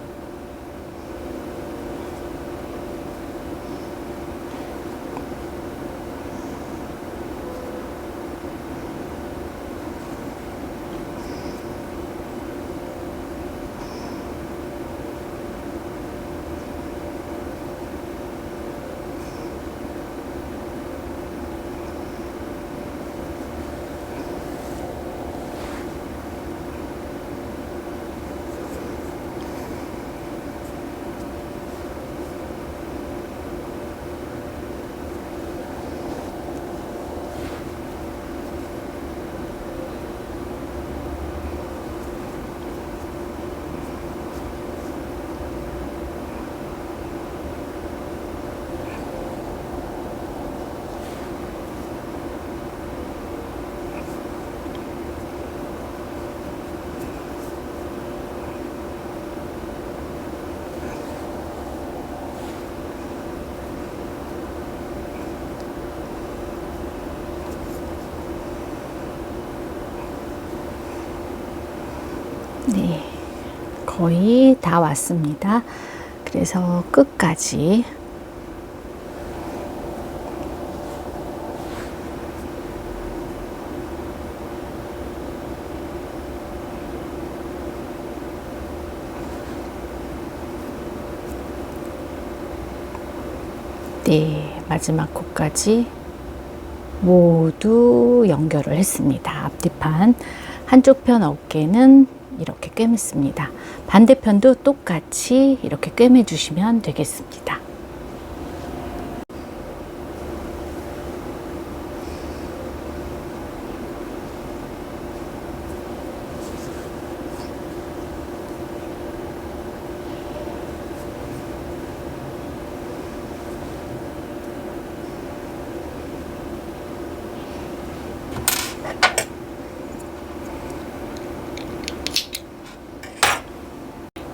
[SPEAKER 1] 네, 거의 다 왔습니다. 그래서 끝까지 네, 마지막 코까지 모두 연결을 했습니다. 앞뒤판 한쪽 편 어깨는 이렇게 꿰맸습니다. 반대편도 똑같이 이렇게 꿰매 주시면 되겠습니다.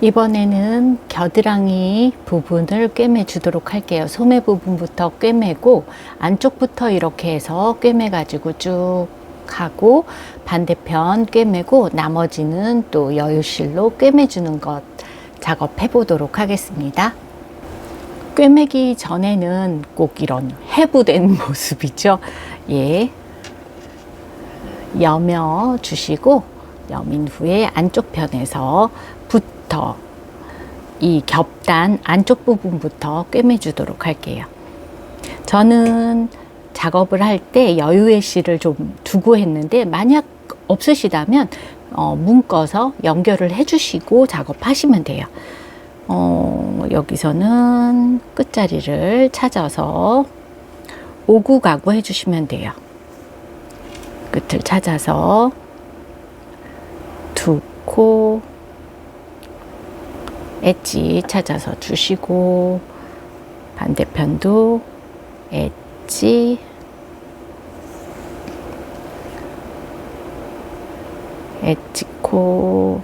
[SPEAKER 1] 이번에는 겨드랑이 부분을 꿰매 주도록 할게요. 소매 부분부터 꿰매고 안쪽부터 이렇게 해서 꿰매 가지고 쭉 하고 반대편 꿰매고 나머지는 또 여유실로 꿰매 주는 것 작업해 보도록 하겠습니다. 꿰매기 전에는 꼭 이런 해부된 모습이죠. 예, 여며 주시고 여민 후에 안쪽 편에서 이 겹단 안쪽 부분부터 꿰매 주도록 할게요. 저는 작업을 할 때 여유의 실을 좀 두고 했는데 만약 없으시다면 묶어서 연결을 해 주시고 작업하시면 돼요. 여기서는 끝자리를 찾아서 오구 가구 해 주시면 돼요. 끝을 찾아서 두 코 엣지 찾아서 주시고 반대편도 엣지 코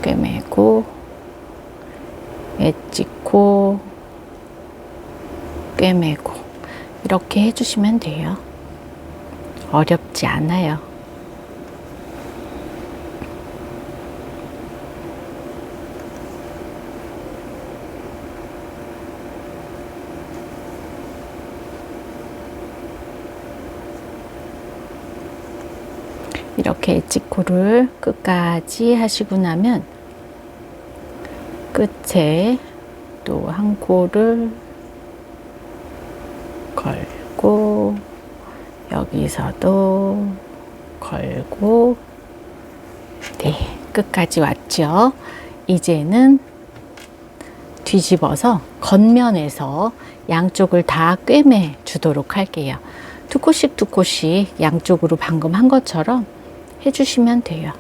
[SPEAKER 1] 꿰매고 엣지 코 꿰매고 이렇게 해주시면 돼요. 어렵지 않아요. 이렇게 엣지코를 끝까지 하시고 나면 끝에 또 한 코를 걸고 여기서도 걸고 네, 끝까지 왔죠. 이제는 뒤집어서 겉면에서 양쪽을 다 꿰매 주도록 할게요. 두 코씩 양쪽으로 방금 한 것처럼 해주시면 돼요.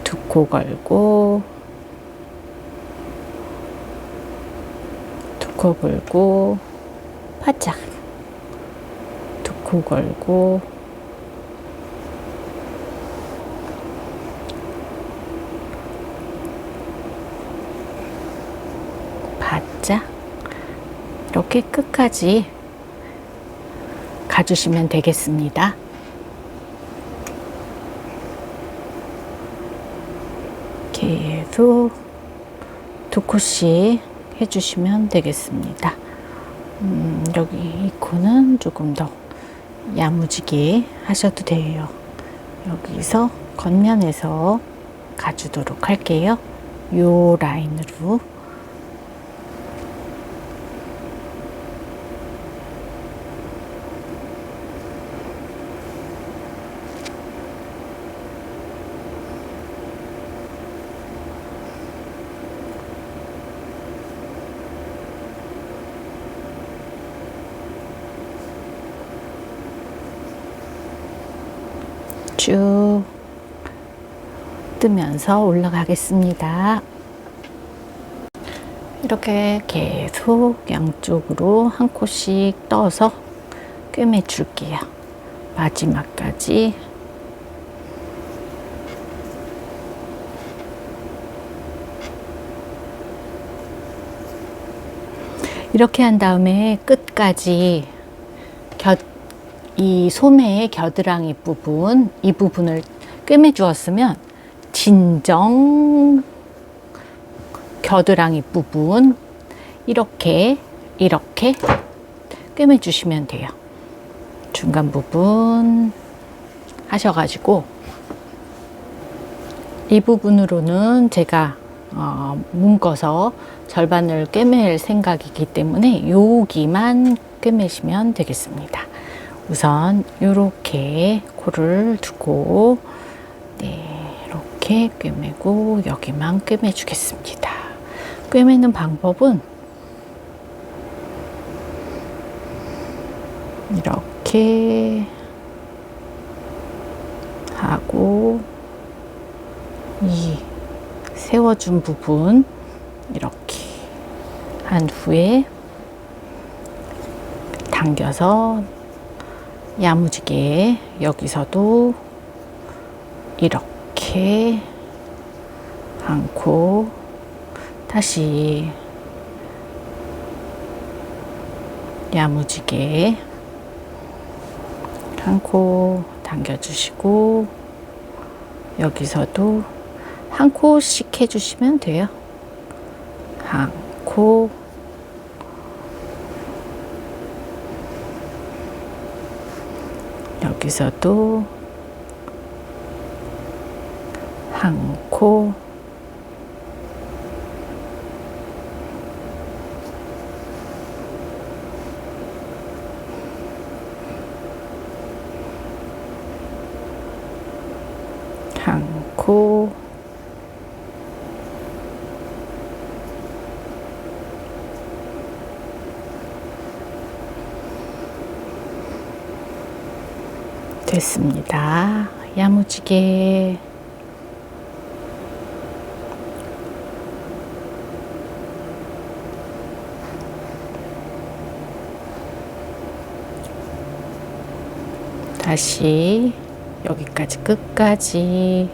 [SPEAKER 1] 두 코 걸고 두 코 걸고 바짝 두 코 걸고 바짝 이렇게 끝까지 가주시면 되겠습니다. 계속 두 코씩 해주시면 되겠습니다. 여기 이 코는 조금 더 야무지게 하셔도 돼요. 여기서 겉면에서 가주도록 할게요. 요 라인으로. 쭉 뜨면서 올라가겠습니다. 이렇게 계속 양쪽으로 한 코씩 떠서 꿰매 줄게요. 마지막까지. 이렇게 한 다음에 끝까지 이 소매의 겨드랑이 부분, 이 부분을 꿰매 주었으면 진정 겨드랑이 부분 이렇게 꿰매 주시면 돼요. 중간 부분 하셔가지고 이 부분으로는 제가 묶어서 절반을 꿰맬 생각이기 때문에 여기만 꿰매시면 되겠습니다. 우선 이렇게 코를 두고 네, 이렇게 꿰매고 여기만 꿰매 주겠습니다. 꿰매는 방법은 이렇게 하고 이 세워준 부분 이렇게 한 후에 당겨서 야무지게 여기서도 이렇게 안고 다시 야무지게 한 코 당겨주시고 여기서도 한 코씩 해주시면 돼요. 한 코 여기서도 한 코 한 코 됐습니다. 야무지게 다시 여기까지 끝까지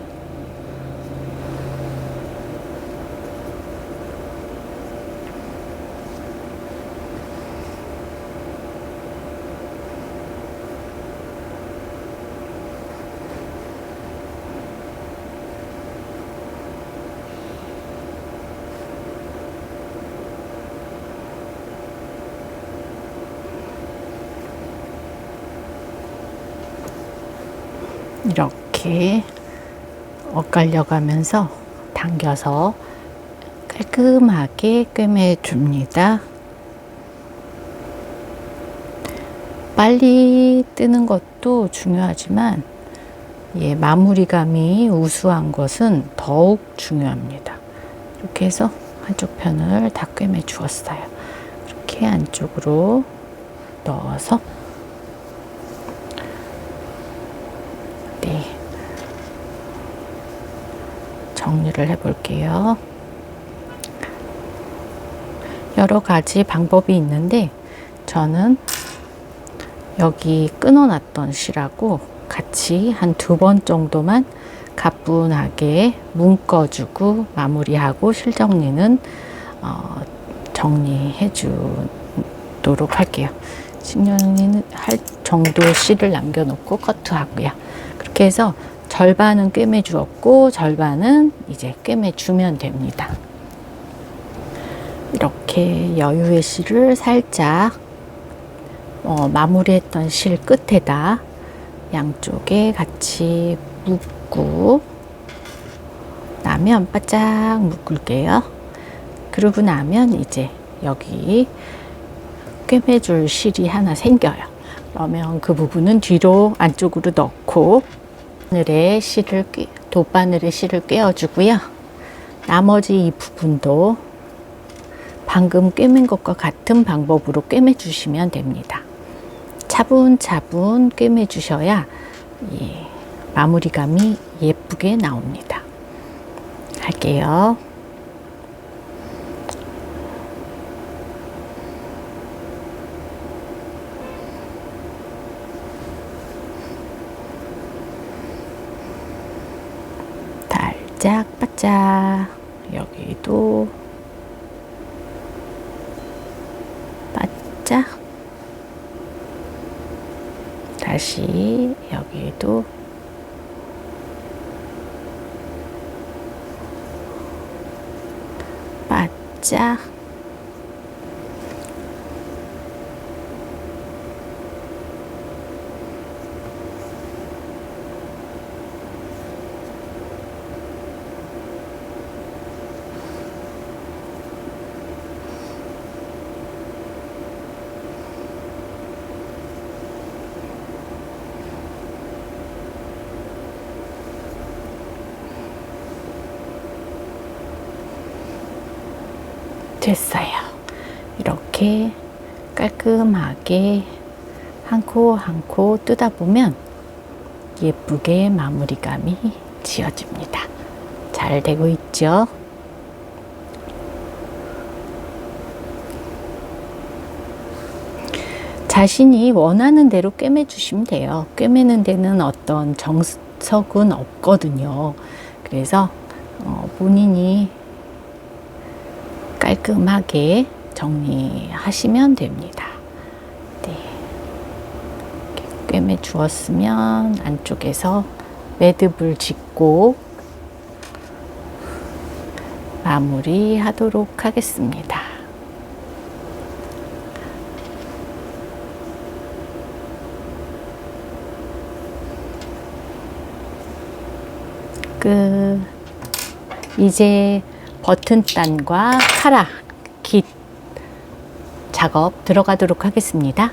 [SPEAKER 1] 이렇게 엇갈려 가면서 당겨서 깔끔하게 꿰매 줍니다. 빨리 뜨는 것도 중요하지만 마무리감이 우수한 것은 더욱 중요합니다. 이렇게 해서 한쪽 편을 다 꿰매 주었어요. 이렇게 안쪽으로 넣어서 정리를 해 볼게요. 여러 가지 방법이 있는데 저는 여기 끊어놨던 실하고 같이 한 2번 정도만 가뿐하게 묶어주고 마무리하고 실 정리는 정리해 주도록 할게요. 실 정리는 할 정도 실을 남겨놓고 커트하고요. 그렇게 해서 절반은 꿰매 주었고 절반은 이제 꿰매 주면 됩니다. 이렇게 여유의 실을 살짝 마무리했던 실 끝에다 양쪽에 같이 묶고 나면 바짝 묶을게요. 그러고 나면 이제 여기 꿰매줄 실이 하나 생겨요. 그러면 그 부분은 뒤로 안쪽으로 넣고 돗바늘에 실을 꿰어주고요. 나머지 이 부분도 방금 꿰맨 것과 같은 방법으로 꿰매 주시면 됩니다. 차분차분 꿰매 주셔야 마무리감이 예쁘게 나옵니다. 할게요. 바짝 여기도 바짝 다시 여기도 바짝 됐어요. 이렇게 깔끔하게 한 코 한 코 뜯다 보면 예쁘게 마무리감이 지어집니다. 잘 되고 있죠? 자신이 원하는 대로 꿰매 주시면 돼요. 꿰매는 데는 어떤 정석은 없거든요. 그래서 본인이 깔끔하게 정리하시면 됩니다. 네. 꿰매 주었으면 안쪽에서 매듭을 짓고 마무리 하도록 하겠습니다. 이제 버튼단과 카라, 깃 작업 들어가도록 하겠습니다.